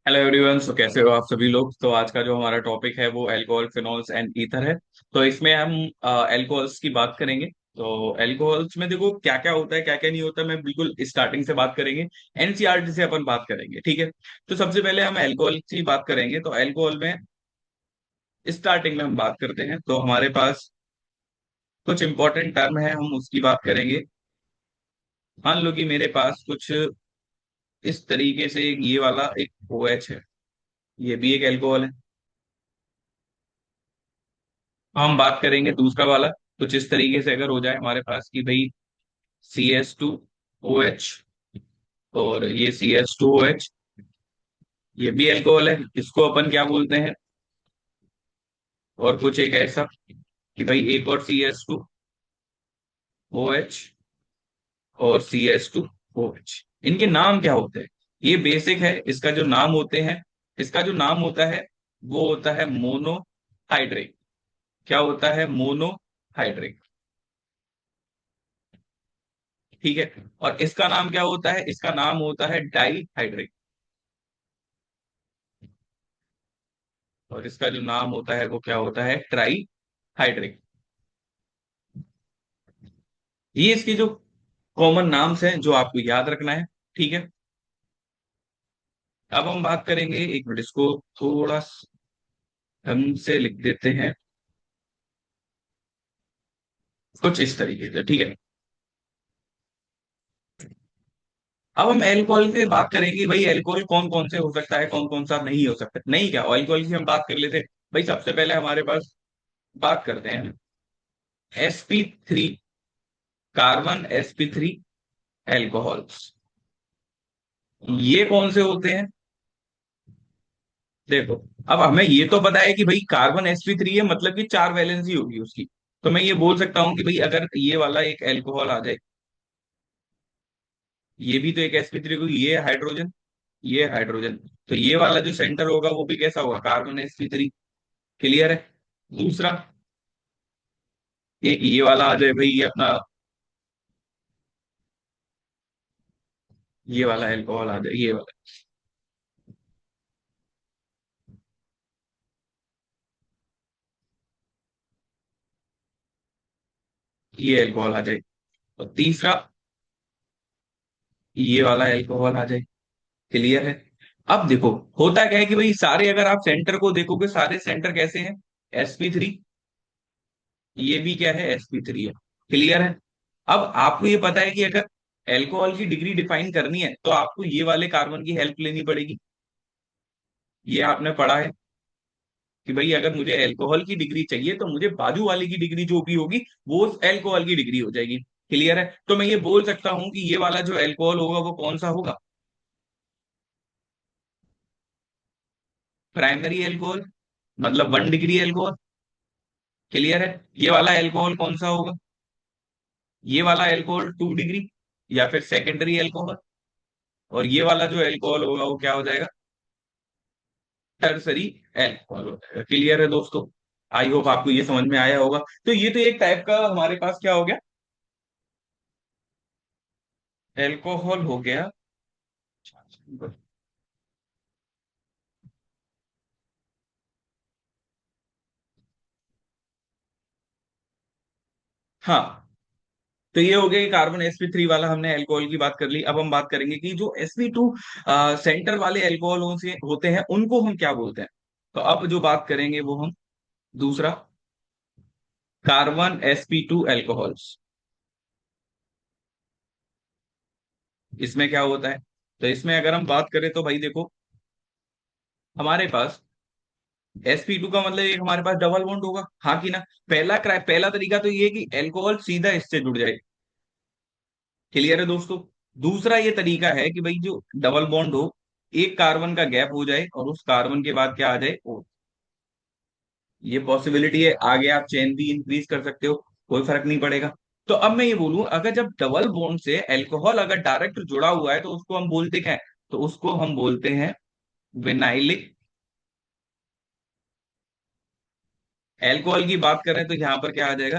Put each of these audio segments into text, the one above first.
Hello everyone. सो कैसे हो आप सभी लोग। तो आज का जो हमारा टॉपिक है वो अल्कोहल, फिनॉल्स एंड ईथर है। तो इसमें हम अल्कोहल्स की बात करेंगे। तो अल्कोहल्स में देखो क्या क्या होता है क्या क्या नहीं होता, मैं बिल्कुल स्टार्टिंग से बात करेंगे। एनसीईआरटी से अपन बात करेंगे, ठीक है। तो सबसे पहले हम अल्कोहल की बात करेंगे। तो अल्कोहल में स्टार्टिंग में हम बात करते हैं, तो हमारे पास कुछ इंपॉर्टेंट टर्म है, हम उसकी बात करेंगे। मान लो कि मेरे पास कुछ इस तरीके से ये वाला एक OH है, ये भी एक अल्कोहल है। तो हम बात करेंगे दूसरा वाला। कुछ इस तरीके से अगर हो जाए हमारे पास कि भाई CH2OH, और ये CH2OH, ये भी अल्कोहल है, इसको अपन क्या बोलते हैं। और कुछ एक ऐसा कि भाई एक और CH2OH और CH2OH, इनके नाम क्या होते हैं। ये बेसिक है, इसका जो नाम होते हैं, इसका जो नाम होता है वो होता है मोनोहाइड्रिक। क्या होता है? मोनोहाइड्रिक, ठीक है। और इसका नाम क्या होता है? इसका नाम होता है डाईहाइड्रिक। और इसका जो नाम होता है वो क्या होता है? Try hydric. ये इसके जो कॉमन नाम्स हैं जो आपको याद रखना है, ठीक है। अब हम बात करेंगे, एक मिनट इसको थोड़ा ढंग से लिख देते हैं, कुछ इस तरीके से, ठीक है। अब हम एल्कोहल की बात करेंगे, भाई एल्कोहल कौन कौन से हो सकता है, कौन कौन सा नहीं हो सकता। नहीं, क्या एल्कोहल की हम बात कर लेते हैं। भाई सबसे पहले हमारे पास बात करते हैं sp3, कार्बन sp3 एल्कोहल्स। ये कौन से होते हैं? देखो, अब हमें ये तो पता है कि भाई कार्बन sp3 है, मतलब कि चार वैलेंसी होगी उसकी। तो मैं ये बोल सकता हूं कि भाई अगर ये वाला एक एल्कोहल आ जाए, ये भी तो एक sp3 को, ये हाइड्रोजन, तो ये वाला जो सेंटर होगा वो भी कैसा होगा? Carbon sp3। क्लियर है? दूसरा, एक ये वाला आ जाए भाई, ये अपना ये वाला एल्कोहल आ जाए, ये वाला, ये एल्कोहल आ जाए। और तीसरा, ये वाला एल्कोहल आ जाए। क्लियर है? अब देखो, होता क्या है कि भाई सारे, अगर आप सेंटर को देखोगे, सारे सेंटर कैसे हैं? sp3। ये भी क्या है? sp3 है। क्लियर है? अब आपको ये पता है कि अगर एल्कोहल की डिग्री डिफाइन करनी है तो आपको ये वाले कार्बन की हेल्प लेनी पड़ेगी। ये आपने पढ़ा है कि भाई अगर मुझे एल्कोहल की डिग्री चाहिए तो मुझे बाजू वाले की डिग्री जो भी होगी वो उस एल्कोहल की डिग्री हो जाएगी। क्लियर है? तो मैं ये बोल सकता हूं कि ये वाला जो एल्कोहल होगा वो कौन सा होगा? प्राइमरी एल्कोहल, मतलब 1 डिग्री एल्कोहल। क्लियर है? ये वाला एल्कोहल कौन सा होगा? ये वाला एल्कोहल 2 डिग्री, या फिर सेकेंडरी एल्कोहल। और ये वाला जो एल्कोहल होगा वो क्या हो जाएगा? टर्सरी एल्कोहल हो जाएगा। क्लियर है दोस्तों? आई होप आपको ये समझ में आया होगा। तो ये तो एक टाइप का हमारे पास क्या हो गया, एल्कोहल हो गया। हाँ, तो ये हो गया कि कार्बन sp3 वाला हमने अल्कोहल की बात कर ली। अब हम बात करेंगे कि जो sp2 सेंटर वाले अल्कोहल से होते हैं उनको हम क्या बोलते हैं। तो अब जो बात करेंगे वो हम दूसरा, कार्बन sp2 अल्कोहल्स। इसमें क्या होता है? तो इसमें अगर हम बात करें तो भाई देखो, हमारे पास sp2 का मतलब एक हमारे पास डबल बॉन्ड होगा, हाँ कि ना। पहला तरीका तो ये है कि अल्कोहल सीधा इससे जुड़ जाए। क्लियर है दोस्तों? दूसरा ये तरीका है कि भाई जो डबल बॉन्ड हो, एक कार्बन का गैप हो जाए और उस कार्बन के बाद क्या आ जाए, O। ये पॉसिबिलिटी है, आगे आप चेन भी इंक्रीज कर सकते हो, कोई फर्क नहीं पड़ेगा। तो अब मैं ये बोलूं, अगर जब डबल बॉन्ड से अल्कोहल अगर डायरेक्ट जुड़ा हुआ है तो उसको हम बोलते क्या है? तो उसको हम बोलते हैं विनाइलिक। अल्कोहल की बात करें तो यहां पर क्या आ जाएगा?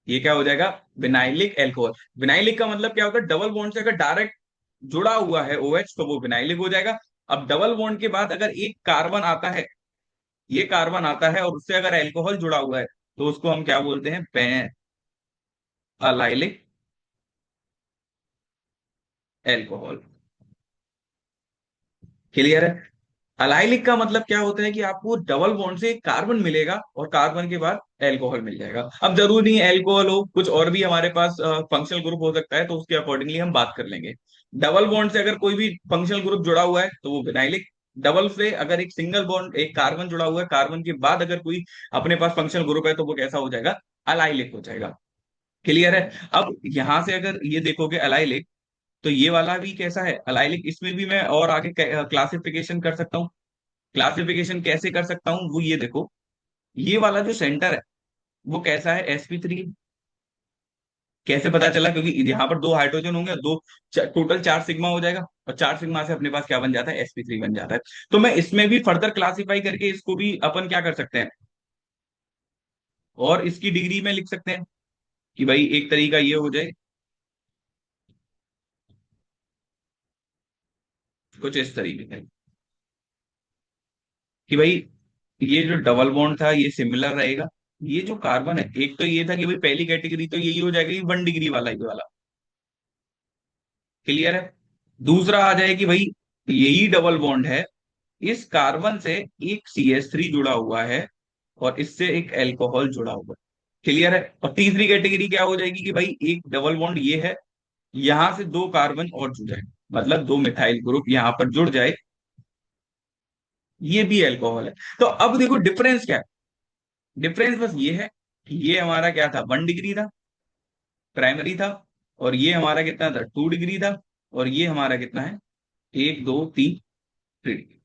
ये क्या हो जाएगा? Vinylic alcohol. विनाइलिक का मतलब क्या होता है? डबल बॉन्ड से अगर डायरेक्ट जुड़ा हुआ है OH तो वो विनाइलिक हो जाएगा। अब डबल बॉन्ड के बाद अगर एक कार्बन आता है, ये कार्बन आता है और उससे अगर एल्कोहल जुड़ा हुआ है तो उसको हम क्या बोलते हैं, अलाइलिक एल्कोहल। क्लियर है? अलाइलिक का मतलब क्या होता है कि आपको डबल बॉन्ड से कार्बन मिलेगा और कार्बन के बाद एल्कोहल मिल जाएगा। अब जरूरी नहीं एल्कोहल हो, कुछ और भी हमारे पास फंक्शनल ग्रुप हो सकता है, तो उसके अकॉर्डिंगली हम बात कर लेंगे। डबल बॉन्ड से अगर कोई भी फंक्शनल ग्रुप जुड़ा हुआ है तो वो विनाइलिक। डबल से अगर एक सिंगल बॉन्ड, एक कार्बन जुड़ा हुआ है, कार्बन के बाद अगर कोई अपने पास फंक्शनल ग्रुप है तो वो कैसा हो जाएगा, अलाइलिक हो जाएगा। क्लियर है? अब यहां से अगर ये देखोगे अलाइलिक, तो ये वाला भी कैसा है, अलाइलिक। इसमें भी मैं और आगे क्लासिफिकेशन कर सकता हूँ। क्लासिफिकेशन कैसे कर सकता हूँ, वो ये देखो, ये वाला जो सेंटर है वो कैसा है, sp3। कैसे पता चला, क्योंकि यहाँ पर दो हाइड्रोजन होंगे, दो, टोटल 4 सिग्मा हो जाएगा, और 4 सिग्मा से अपने पास क्या बन जाता है, sp3 बन जाता है। तो मैं इसमें भी फर्दर क्लासीफाई करके इसको भी अपन क्या कर सकते हैं, और इसकी डिग्री में लिख सकते हैं कि भाई एक तरीका ये हो जाए, कुछ इस तरीके से कि भाई ये जो डबल बॉन्ड था ये सिमिलर रहेगा। ये जो कार्बन है, एक तो ये था कि भाई पहली कैटेगरी तो यही हो जाएगा, ये 1 डिग्री वाला, ये वाला। क्लियर है? दूसरा आ जाए कि भाई यही डबल बॉन्ड है, इस कार्बन से एक CH3 जुड़ा हुआ है और इससे एक अल्कोहल जुड़ा हुआ है। क्लियर है? और तीसरी कैटेगरी क्या हो जाएगी कि भाई एक डबल बॉन्ड ये है, यहां से दो कार्बन और जुड़ जाए, मतलब दो मिथाइल ग्रुप यहां पर जुड़ जाए, ये भी अल्कोहल है। तो अब देखो डिफरेंस क्या है, डिफरेंस बस ये है कि ये हमारा क्या था, 1 डिग्री था, प्राइमरी था, और ये हमारा कितना था, 2 डिग्री था, और ये हमारा कितना है, 1 2 3 3 डिग्री।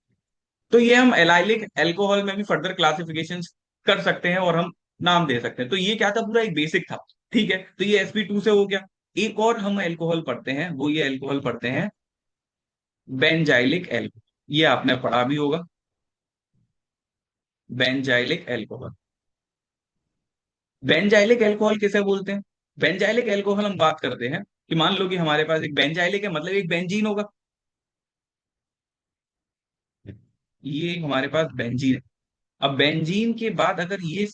तो ये हम एलाइलिक अल्कोहल में भी फर्दर क्लासिफिकेशन कर सकते हैं और हम नाम दे सकते हैं। तो ये क्या था, पूरा एक बेसिक था। ठीक है, तो ये sp2 से हो गया। एक और हम अल्कोहल पढ़ते हैं, वो ये अल्कोहल पढ़ते हैं बेंजाइलिक अल्कोहल। ये आपने पढ़ा भी होगा, बेंजाइलिक अल्कोहल। बेंजाइलिक अल्कोहल किसे बोलते हैं? बेंजाइलिक अल्कोहल हम बात करते हैं कि मान लो कि हमारे पास एक बेंजाइलिक है, मतलब एक बेंजीन होगा, ये हमारे पास बेंजीन है। अब बेंजीन के बाद अगर ये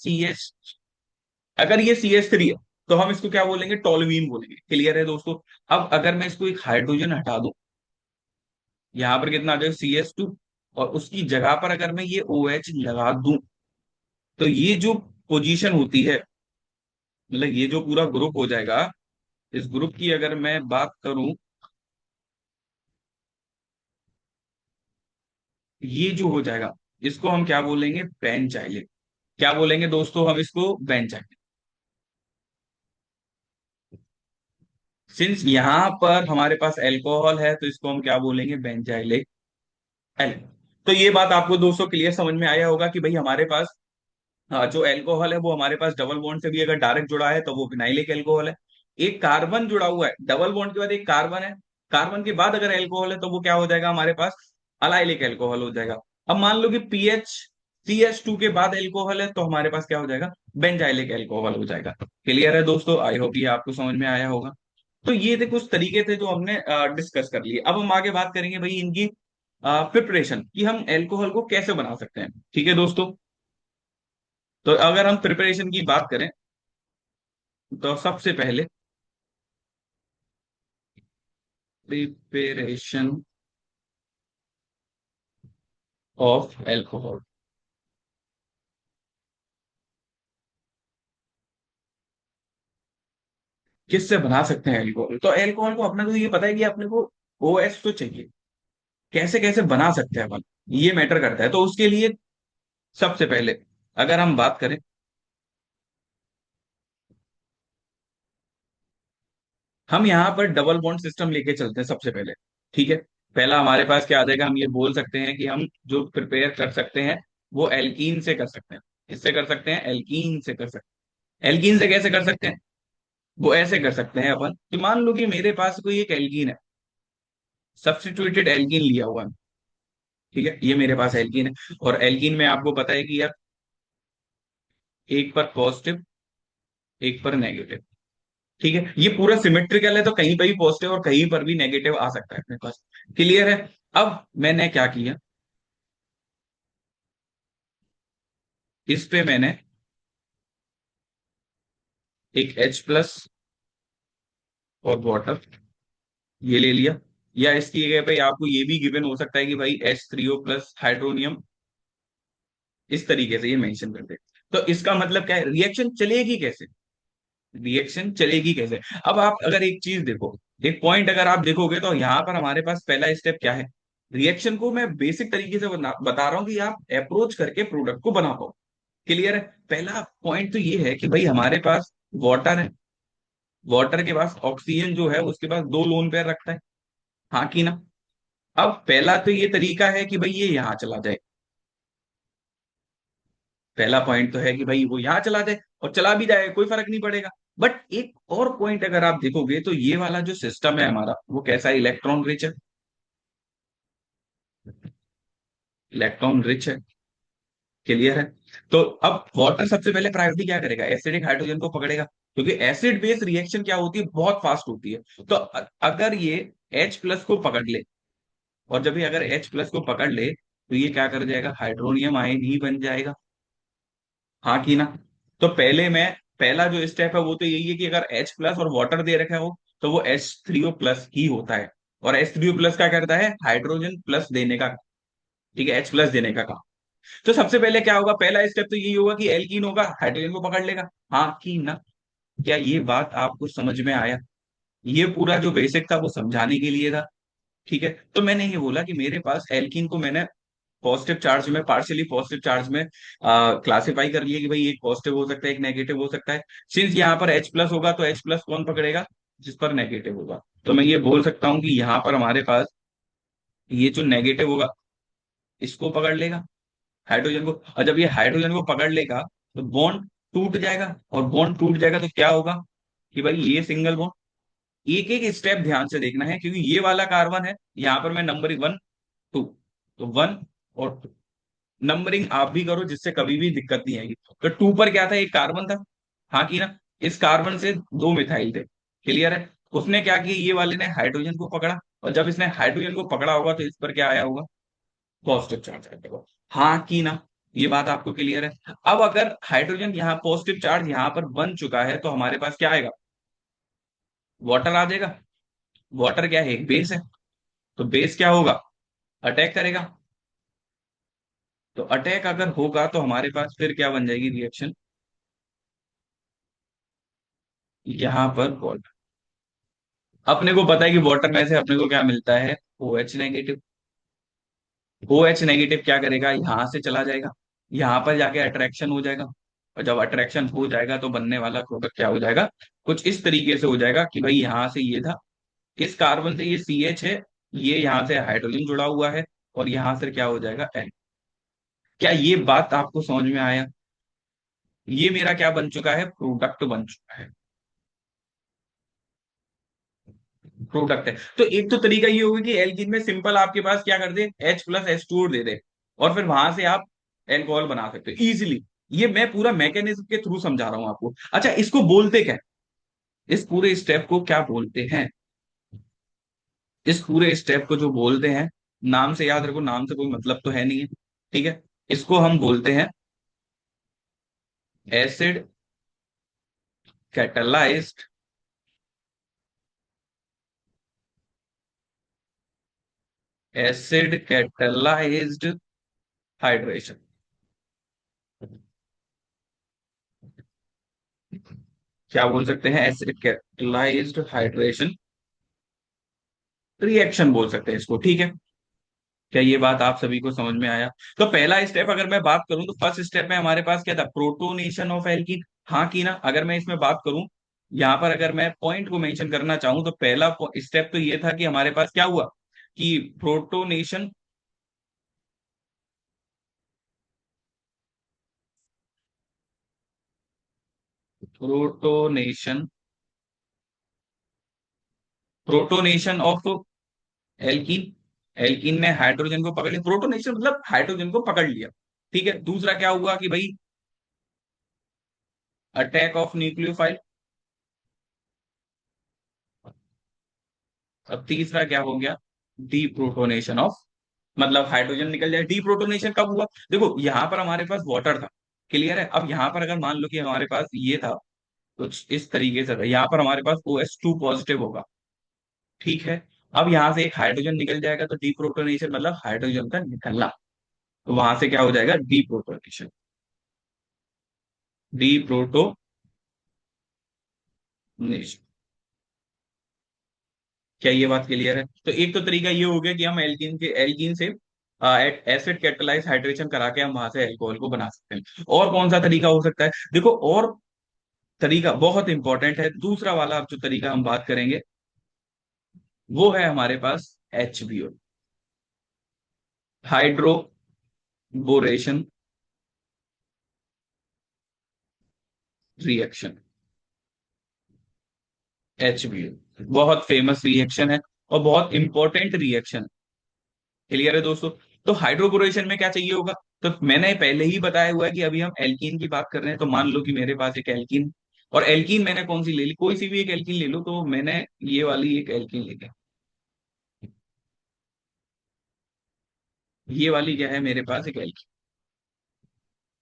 अगर ये CH3 है तो हम इसको क्या बोलेंगे, टोल्यूइन बोलेंगे। क्लियर है दोस्तों? अब अगर मैं इसको एक हाइड्रोजन हटा दूं, यहां पर कितना आ जाएगा, CH2, और उसकी जगह पर अगर मैं ये OH लगा दूं, तो ये जो पोजीशन होती है, मतलब ये जो पूरा ग्रुप हो जाएगा, इस ग्रुप की अगर मैं बात करूं, ये जो हो जाएगा, इसको हम क्या बोलेंगे, बेंजाइलिक। क्या बोलेंगे दोस्तों, हम इसको बेंजाइलिक। सिंस यहां पर हमारे पास अल्कोहल है तो इसको हम क्या बोलेंगे, बेंजाइलिक एल्कोहल। तो ये बात आपको दोस्तों क्लियर समझ में आया होगा कि भाई हमारे पास जो अल्कोहल है वो हमारे पास डबल बॉन्ड से भी अगर डायरेक्ट जुड़ा है तो वो विनाइलिक अल्कोहल है। एक कार्बन जुड़ा हुआ है, डबल बॉन्ड के बाद एक कार्बन है, कार्बन के बाद अगर अल्कोहल है तो वो क्या हो जाएगा हमारे पास, अलाइलिक अल्कोहल हो जाएगा। अब मान लो कि CH2 के बाद अल्कोहल है तो हमारे पास क्या हो जाएगा, बेंजाइलिक अल्कोहल हो जाएगा। क्लियर है दोस्तों? आई होप ये आपको समझ में आया होगा। तो ये थे कुछ तरीके थे जो हमने डिस्कस कर लिए। अब हम आगे बात करेंगे भाई इनकी प्रिपरेशन, कि हम अल्कोहल को कैसे बना सकते हैं। ठीक है दोस्तों? तो अगर हम प्रिपरेशन की बात करें तो सबसे पहले प्रिपरेशन ऑफ अल्कोहल, किससे बना सकते हैं अल्कोहल। तो अल्कोहल को अपने को ये पता है कि अपने को OH तो चाहिए, कैसे कैसे बना सकते हैं अपन, ये मैटर करता है। तो उसके लिए सबसे पहले अगर हम बात करें, हम यहाँ पर डबल बॉन्ड सिस्टम लेके चलते हैं सबसे पहले। ठीक है, पहला हमारे पास क्या आ जाएगा, हम ये बोल सकते हैं कि हम जो प्रिपेयर कर सकते हैं वो एल्कीन से कर सकते हैं। इससे कर सकते हैं, एल्कीन से कर सकते हैं। एल्कीन से कैसे कर सकते हैं, वो ऐसे कर सकते हैं अपन कि मान लो कि मेरे पास कोई एक एल्कीन है, सब्स्टिट्यूटेड एल्कीन लिया हुआ है। ठीक है, ये मेरे पास एल्कीन है, और एल्कीन में आपको पता है कि यार, एक पर पॉजिटिव, एक पर नेगेटिव। ठीक है, ये पूरा सिमेट्रिकल है, तो कहीं पर भी पॉजिटिव और कहीं पर भी नेगेटिव आ सकता है अपने पास। क्लियर है? अब मैंने क्या किया, इस पे मैंने एक H प्लस और वाटर ये ले लिया, या इसकी जगह पे आपको ये भी गिवन हो सकता है कि भाई H3O प्लस हाइड्रोनियम, इस तरीके से ये मेंशन कर दे। तो इसका मतलब क्या है, रिएक्शन चलेगी कैसे, रिएक्शन चलेगी कैसे। अब आप अगर एक चीज देखो, एक पॉइंट अगर आप देखोगे, तो यहां पर हमारे पास पहला स्टेप क्या है, रिएक्शन को मैं बेसिक तरीके से बता रहा हूं कि आप अप्रोच करके प्रोडक्ट को बना पाओ। क्लियर है? पहला पॉइंट तो ये है कि भाई हमारे पास वाटर है, वाटर के पास ऑक्सीजन जो है उसके पास दो लोन पेयर रखता है, हाँ कि ना। अब पहला तो ये तरीका है कि भाई ये यहां चला जाए, पहला पॉइंट तो है कि भाई वो यहां चला जाए, और चला भी जाए कोई फर्क नहीं पड़ेगा। बट एक और पॉइंट अगर आप देखोगे, तो ये वाला जो सिस्टम है हमारा वो कैसा है, इलेक्ट्रॉन रिच है, इलेक्ट्रॉन रिच है। क्लियर है? तो अब वाटर सबसे पहले प्रायोरिटी क्या करेगा, एसिडिक हाइड्रोजन को पकड़ेगा, क्योंकि एसिड बेस रिएक्शन क्या होती है, बहुत फास्ट होती है। तो अगर ये H प्लस को पकड़ ले, और जब ये अगर H प्लस को पकड़ ले, तो ये क्या कर जाएगा, हाइड्रोनियम आयन ही बन जाएगा, हाँ कि ना। तो पहले मैं, पहला जो स्टेप है वो तो यही है कि अगर H प्लस और वाटर दे रखा हो, तो वो H3O प्लस ही होता है। और H3O प्लस क्या करता है, हाइड्रोजन प्लस देने का, ठीक है, H प्लस देने का काम। तो सबसे पहले क्या होगा, पहला स्टेप तो यही होगा कि एल्कीन होगा, हाइड्रोजन को पकड़ लेगा, हाँ कि ना। क्या ये बात आपको समझ में आया? ये पूरा जो बेसिक था वो समझाने के लिए था। ठीक है, तो मैंने ये बोला कि मेरे पास एल्कीन को मैंने पॉजिटिव चार्ज में, पार्शियली पॉजिटिव चार्ज में क्लासिफाई कर लिया कि भाई एक पॉजिटिव हो सकता है, एक नेगेटिव हो सकता है। सिंस यहाँ पर H प्लस होगा, तो H प्लस कौन पकड़ेगा, जिस पर नेगेटिव होगा। तो मैं ये बोल सकता हूँ कि यहाँ पर हमारे पास ये जो नेगेटिव होगा, इसको पकड़ लेगा, हाइड्रोजन को। और जब ये हाइड्रोजन को पकड़ लेगा, तो बॉन्ड टूट जाएगा, और बॉन्ड टूट जाएगा तो क्या होगा कि भाई ये सिंगल बॉन्ड, एक एक स्टेप ध्यान से देखना है, क्योंकि ये वाला कार्बन है, यहाँ पर मैं नंबर 1 2, तो 1 और 2 नंबरिंग आप भी करो, जिससे कभी भी दिक्कत नहीं आएगी। तो 2 पर क्या था, एक कार्बन था, हाँ की ना। इस कार्बन से दो मिथाइल थे। क्लियर है? उसने क्या किया, ये वाले ने हाइड्रोजन को पकड़ा, और जब इसने हाइड्रोजन को पकड़ा होगा, तो इस पर क्या आया होगा, पॉजिटिव चार्ज आया होगा, हाँ की ना। ये बात आपको क्लियर है? अब अगर हाइड्रोजन यहाँ पॉजिटिव चार्ज यहाँ पर बन चुका है, तो हमारे पास क्या आएगा, वाटर आ जाएगा। वाटर क्या है, एक बेस है, तो बेस क्या होगा, अटैक करेगा। तो अटैक अगर होगा, तो हमारे पास फिर क्या बन जाएगी रिएक्शन, यहां पर वाटर, अपने को पता है कि वाटर में से अपने को क्या मिलता है, OH नेगेटिव। OH नेगेटिव क्या करेगा, यहां से चला जाएगा, यहां पर जाके अट्रैक्शन हो जाएगा, और जब अट्रैक्शन हो जाएगा, तो बनने वाला प्रोडक्ट क्या हो जाएगा, कुछ इस तरीके से हो जाएगा कि भाई यहां से ये था, इस कार्बन से ये CH है, ये यहां से हाइड्रोजन जुड़ा हुआ है, और यहां से क्या हो जाएगा N। क्या ये बात आपको समझ में आया? ये मेरा क्या बन चुका है, प्रोडक्ट बन चुका है, प्रोडक्ट है। तो एक तो तरीका ये होगा कि एल्कीन में सिंपल आपके पास क्या कर दे, H+H2O दे दे, और फिर वहां से आप एल्कोहल बना सकते हो इजीली। ये मैं पूरा मैकेनिज्म के थ्रू समझा रहा हूं आपको। अच्छा, इसको बोलते क्या है? इस पूरे स्टेप को क्या बोलते हैं, इस पूरे स्टेप को जो बोलते हैं, नाम से याद रखो, नाम से कोई मतलब तो है नहीं है, ठीक है। इसको हम बोलते हैं acid catalysed, acid catalysed hydration. क्या बोल सकते हैं, एसिड कैटलाइज्ड हाइड्रेशन रिएक्शन बोल सकते हैं इसको, ठीक है। क्या ये बात आप सभी को समझ में आया? तो पहला स्टेप अगर मैं बात करूं, तो फर्स्ट स्टेप में हमारे पास क्या था, प्रोटोनेशन ऑफ एल्कीन, हाँ की ना। अगर मैं इसमें बात करूं, यहां पर अगर मैं पॉइंट को मेंशन करना चाहूं, तो पहला स्टेप तो ये था कि हमारे पास क्या हुआ, कि protonation, protonation, protonation of alkene, alkene ने हाइड्रोजन को पकड़ लिया, प्रोटोनेशन मतलब हाइड्रोजन को पकड़ लिया। ठीक है, दूसरा क्या हुआ कि भाई अटैक ऑफ न्यूक्लियोफाइल, अब तीसरा क्या हो गया, डीप्रोटोनेशन ऑफ, मतलब हाइड्रोजन निकल जाए। डीप्रोटोनेशन कब हुआ, देखो यहाँ पर हमारे पास वाटर था, क्लियर है। अब यहाँ पर अगर मान लो कि हमारे पास ये था, कुछ इस तरीके से था, यहाँ पर हमारे पास OH2 पॉजिटिव होगा, ठीक है। अब यहाँ से एक हाइड्रोजन निकल जाएगा, तो डीप्रोटोनेशन मतलब हाइड्रोजन का निकलना, तो वहां से क्या हो जाएगा, डीप्रोटोनेशन। डीप्रोटोनेशन, क्या ये बात क्लियर है? तो एक तो तरीका ये हो गया कि हम एल्कीन से एसिड कैटालाइज हाइड्रेशन करा के हम वहां से अल्कोहल को बना सकते हैं। और कौन सा तरीका हो सकता है, देखो और तरीका बहुत इंपॉर्टेंट है, दूसरा वाला अब जो तरीका हम बात करेंगे वो है हमारे पास HBO, हाइड्रोबोरेशन रिएक्शन। HBO बहुत फेमस रिएक्शन है और बहुत इंपॉर्टेंट रिएक्शन है, क्लियर है दोस्तों। तो हाइड्रोबोरेशन में क्या चाहिए होगा, तो मैंने पहले ही बताया हुआ है कि अभी हम एल्कीन की बात कर रहे हैं, तो मान लो कि मेरे पास एक एल्कीन, और एल्कीन मैंने कौन सी ले ली, कोई सी भी एक एल्कीन ले लो, तो मैंने ये वाली एक एल्कीन ले ली। ये वाली क्या है मेरे पास एक एल्कीन,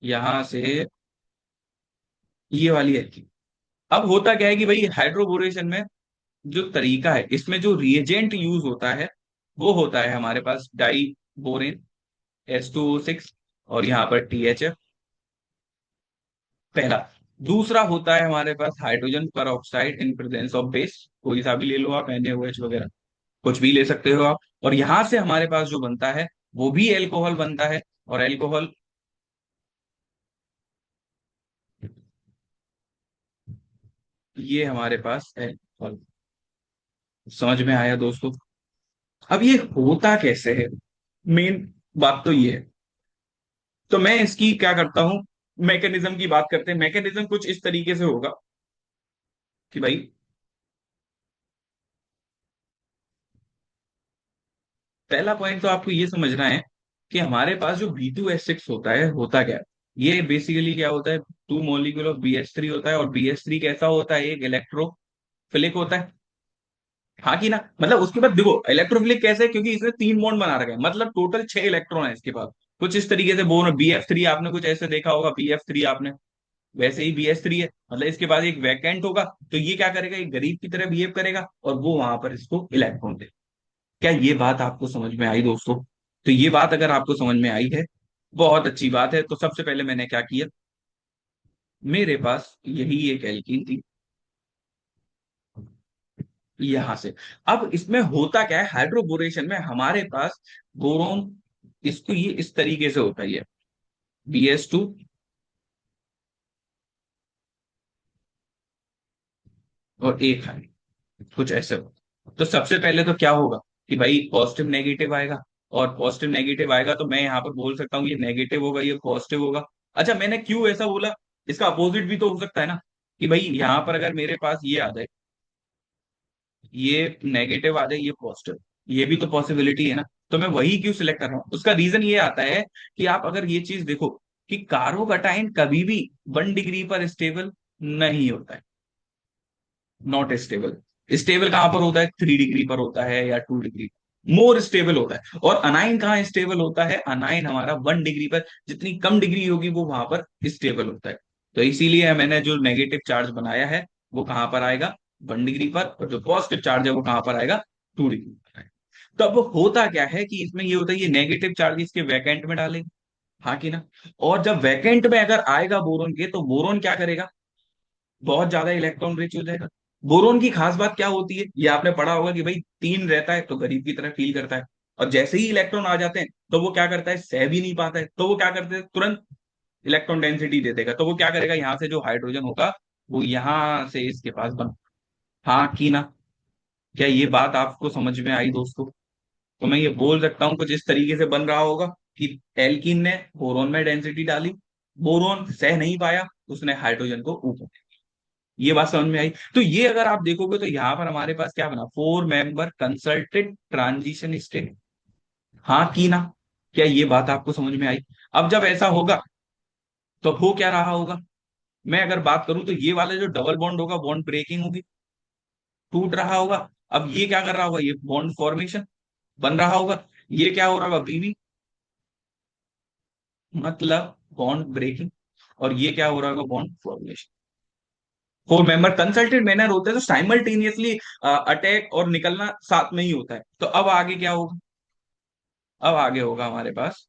यहां से ये वाली एल्कीन। अब होता क्या है कि भाई हाइड्रोबोरेशन में जो तरीका है, इसमें जो रिएजेंट यूज होता है वो होता है हमारे पास डाई बोरेन H2O6, और यहाँ पर THF पहला। दूसरा होता है हमारे पास हाइड्रोजन पर oxide in presence of base, कोई सा भी ले लो आप, NaOH वगैरह कुछ भी ले सकते हो आप। और यहां से हमारे पास जो बनता है वो भी एल्कोहल बनता है, और एल्कोहल ये हमारे पास एल्कोहल। समझ में आया दोस्तों? अब ये होता कैसे है, मेन बात तो ये है। तो मैं इसकी क्या करता हूं, मैकेनिज्म की बात करते हैं। मैकेनिज्म कुछ इस तरीके से होगा कि भाई पहला पॉइंट तो आपको ये समझना है कि हमारे पास जो B2H6 होता क्या है, ये बेसिकली क्या होता है, टू मोलिक्यूल ऑफ BH3 होता है, और BH3 कैसा होता है, एक इलेक्ट्रोफिलिक होता है, हाँ कि ना। मतलब उसके बाद देखो इलेक्ट्रोफिलिक कैसे है, क्योंकि इसने 3 बॉन्ड बना रखे हैं, मतलब टोटल 6 इलेक्ट्रॉन है इसके पास। कुछ इस तरीके से बोन BF3 आपने कुछ ऐसे देखा होगा, BF3 आपने, वैसे ही BH3 है, मतलब इसके पास एक वैकेंट होगा, तो ये क्या करेगा, एक गरीब की तरह बिहेव करेगा, और वो वहां पर इसको इलेक्ट्रॉन दे। क्या ये बात आपको समझ में आई दोस्तों? तो ये बात अगर आपको समझ में आई है, बहुत अच्छी बात है। तो सबसे पहले मैंने क्या किया, मेरे पास यही एक एल्कीन थी, यहां से। अब इसमें होता क्या है, हाइड्रोबोरेशन में हमारे पास बोरोन, इसको ये इस तरीके से होता है, BH2 और एक हाई, कुछ ऐसे हो। तो सबसे पहले तो क्या होगा कि भाई पॉजिटिव नेगेटिव आएगा, और पॉजिटिव नेगेटिव आएगा तो मैं यहाँ पर बोल सकता हूँ ये नेगेटिव होगा, ये पॉजिटिव होगा। अच्छा मैंने क्यों ऐसा बोला, इसका अपोजिट भी तो हो सकता है ना, कि भाई यहाँ पर अगर मेरे पास ये आ जाए, ये नेगेटिव आ जाए, ये पॉजिटिव, ये भी तो पॉसिबिलिटी है ना। तो मैं वही क्यों सिलेक्ट कर रहा हूँ, उसका रीजन ये आता है कि आप अगर ये चीज देखो कि कार्बोकैटायन कभी भी 1 डिग्री पर स्टेबल नहीं होता है, नॉट स्टेबल। स्टेबल कहां पर होता है, 3 डिग्री पर होता है या 2 डिग्री, मोर स्टेबल होता है। और अनाइन कहाँ स्टेबल होता है, अनाइन हमारा 1 डिग्री पर, जितनी कम डिग्री होगी वो वहां पर स्टेबल होता है। तो इसीलिए मैंने जो नेगेटिव चार्ज बनाया है वो कहां पर आएगा, 1 डिग्री पर, और जो पॉजिटिव चार्ज है वो कहां पर आएगा, 2 डिग्री पर आएगा। तो अब होता क्या है कि इसमें ये होता है, ये नेगेटिव चार्ज इसके वैकेंट में डालेंगे, हाँ कि ना। और जब वैकेंट में अगर आएगा बोरोन के, तो बोरोन क्या करेगा, बहुत ज्यादा इलेक्ट्रॉन रिच हो जाएगा। बोरोन की खास बात क्या होती है, ये आपने पढ़ा होगा कि भाई 3 रहता है तो गरीब की तरह फील करता है, और जैसे ही इलेक्ट्रॉन आ जाते हैं तो वो क्या करता है, सह भी नहीं पाता है, तो वो क्या करते हैं, तुरंत इलेक्ट्रॉन डेंसिटी दे देगा। तो वो क्या करेगा, यहाँ से जो हाइड्रोजन होगा वो यहाँ से इसके पास बन, हाँ कि ना। क्या ये बात आपको समझ में आई दोस्तों? तो मैं ये बोल सकता हूँ कुछ इस तरीके से बन रहा होगा कि एल्कीन ने बोरोन में डेंसिटी डाली, बोरोन सह नहीं पाया, उसने हाइड्रोजन को ऊपर, ये बात समझ में आई। तो ये अगर आप देखोगे तो यहाँ पर हमारे पास क्या बना, 4 मेंबर कंसल्टेड ट्रांजिशन स्टेट, हाँ की ना। क्या ये बात आपको समझ में आई? अब जब ऐसा होगा तो हो क्या रहा होगा, मैं अगर बात करूं तो ये वाला जो डबल बॉन्ड होगा, बॉन्ड ब्रेकिंग होगी, टूट रहा होगा। अब ये क्या कर रहा होगा, ये बॉन्ड फॉर्मेशन बन रहा होगा। ये क्या हो रहा होगा, पीवी, मतलब बॉन्ड ब्रेकिंग। और ये क्या हो रहा होगा, bond formation. Four member consultant manner होते हैं तो साइमल्टेनियसली अटैक और निकलना साथ में ही होता है। तो अब आगे क्या होगा, अब आगे होगा हमारे पास,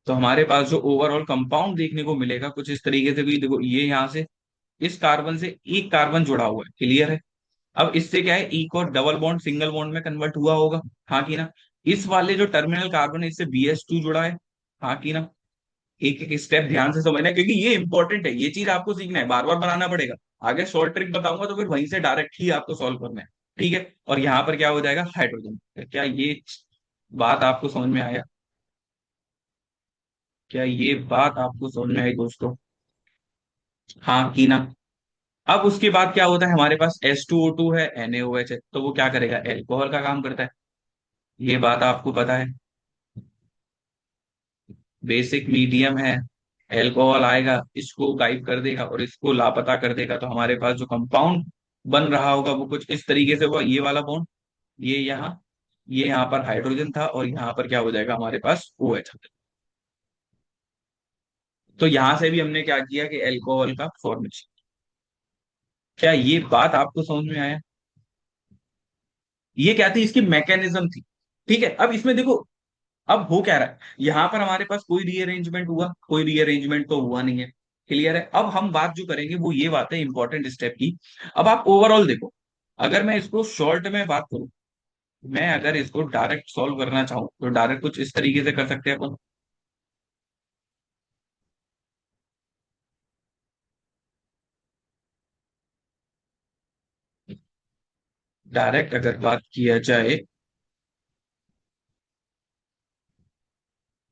तो हमारे पास जो ओवरऑल कंपाउंड देखने को मिलेगा कुछ इस तरीके से भी, देखो ये यहाँ से इस कार्बन से एक कार्बन जुड़ा हुआ है, क्लियर है। अब इससे क्या है, एक और डबल बॉन्ड सिंगल बॉन्ड में कन्वर्ट हुआ होगा, हाँ कि ना। इस वाले जो टर्मिनल कार्बन है इससे BH2 जुड़ा है, हाँ कि ना। एक एक स्टेप ध्यान से समझना है, क्योंकि ये इंपॉर्टेंट है, ये चीज आपको सीखना है, बार बार बनाना पड़ेगा। आगे शॉर्ट ट्रिक बताऊंगा तो फिर वहीं से डायरेक्ट ही आपको सॉल्व करना है, ठीक है। और यहाँ पर क्या हो जाएगा, हाइड्रोजन। क्या ये बात आपको समझ में आया, क्या ये बात आपको समझ में आई दोस्तों, हाँ कि ना। अब उसके बाद क्या होता है, हमारे पास H2O2 है, NaOH है, तो वो क्या करेगा, एल्कोहल का काम करता है। ये बात आपको पता है, बेसिक मीडियम है, एल्कोहल आएगा इसको गायब कर देगा और इसको लापता कर देगा, तो हमारे पास जो कंपाउंड बन रहा होगा वो कुछ इस तरीके से होगा। ये वाला बॉन्ड, ये यहाँ, ये यहाँ पर हाइड्रोजन था और यहाँ पर क्या हो जाएगा हमारे पास OH। तो यहां से भी हमने क्या किया कि एल्कोहल का फॉर्मेशन। क्या ये बात आपको समझ में आया, ये क्या थी, इसकी मैकेनिज्म थी, ठीक है। अब इसमें देखो, अब हो क्या रहा है, यहां पर हमारे पास कोई रीअरेंजमेंट हुआ, कोई रीअरेंजमेंट तो हुआ नहीं है, क्लियर है। अब हम बात जो करेंगे वो ये बात है इंपॉर्टेंट स्टेप की। अब आप ओवरऑल देखो, अगर मैं इसको शॉर्ट में बात करूं, मैं अगर इसको डायरेक्ट सॉल्व करना चाहूं तो डायरेक्ट कुछ इस तरीके से कर सकते हैं अपन। डायरेक्ट अगर बात किया जाए,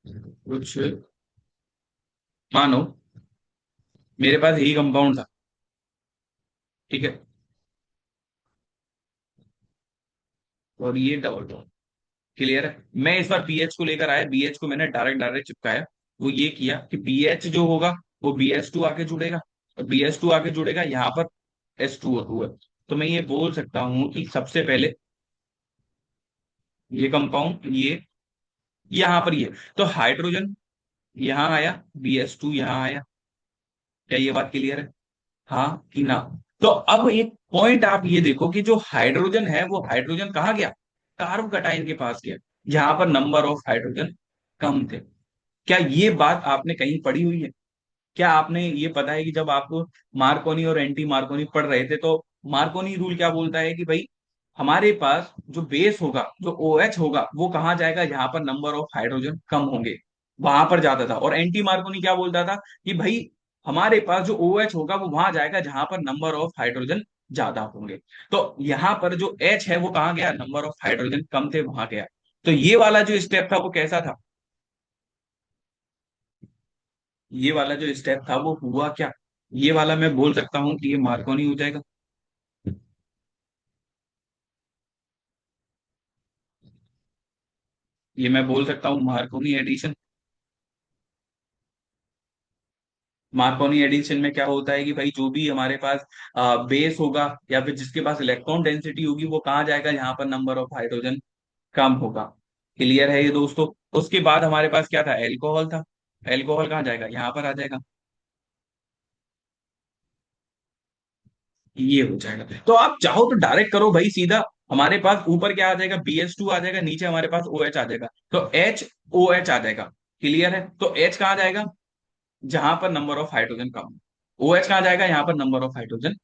कुछ मानो मेरे पास यही कंपाउंड था, ठीक है, और ये डबल बॉन्ड, क्लियर है। मैं इस बार पीएच को लेकर आया, बीएच को मैंने डायरेक्ट डायरेक्ट चिपकाया। वो ये किया कि बीएच जो होगा वो BH2 आके जुड़ेगा, और BH2 आके जुड़ेगा यहाँ पर H2O2 है। तो मैं ये बोल सकता हूँ कि सबसे पहले ये कंपाउंड, ये यहाँ पर ये, तो हाइड्रोजन यहाँ आया, BH2 यहाँ आया। क्या ये बात क्लियर है, हाँ कि ना। तो अब एक पॉइंट आप ये देखो कि जो हाइड्रोजन है वो हाइड्रोजन कहाँ गया, कार्ब कटाइन के पास गया, जहां पर नंबर ऑफ हाइड्रोजन कम थे। क्या ये बात आपने कहीं पढ़ी हुई है, क्या आपने ये पता है कि जब आप मार्कोनी और एंटी मार्कोनी पढ़ रहे थे तो मार्कोनी रूल क्या बोलता है कि भाई हमारे पास जो बेस होगा, जो OH होगा, वो कहाँ जाएगा, जहां पर नंबर ऑफ हाइड्रोजन कम होंगे वहां पर जाता था। और एंटी मार्कोनी क्या बोलता था कि भाई हमारे पास जो OH होगा वो वहां जाएगा जहां पर नंबर ऑफ हाइड्रोजन ज्यादा होंगे। तो यहाँ पर जो H है वो कहाँ गया, नंबर ऑफ हाइड्रोजन कम थे वहां गया। तो ये वाला जो स्टेप था वो कैसा था, ये वाला जो स्टेप था वो हुआ क्या, ये वाला मैं बोल सकता हूँ कि ये मार्कोनी हो जाएगा। ये मैं बोल सकता हूँ मार्कोनी एडिशन। मार्कोनी एडिशन में क्या होता है कि भाई जो भी हमारे पास बेस होगा या फिर जिसके पास इलेक्ट्रॉन डेंसिटी होगी वो कहाँ जाएगा, यहाँ पर नंबर ऑफ हाइड्रोजन कम होगा, क्लियर है ये दोस्तों। उसके बाद हमारे पास क्या था, एल्कोहल था, एल्कोहल कहाँ जाएगा, यहाँ पर आ जाएगा, ये हो जाएगा। तो आप चाहो तो डायरेक्ट करो भाई सीधा, हमारे पास ऊपर क्या आ जाएगा, BH2 आ जाएगा, नीचे हमारे पास OH आ जाएगा, तो HOH आ जाएगा, क्लियर है। तो H कहाँ जाएगा, जहां पर number of hydrogen come, OH कहाँ जाएगा, यहाँ पर नंबर ऑफ हाइड्रोजन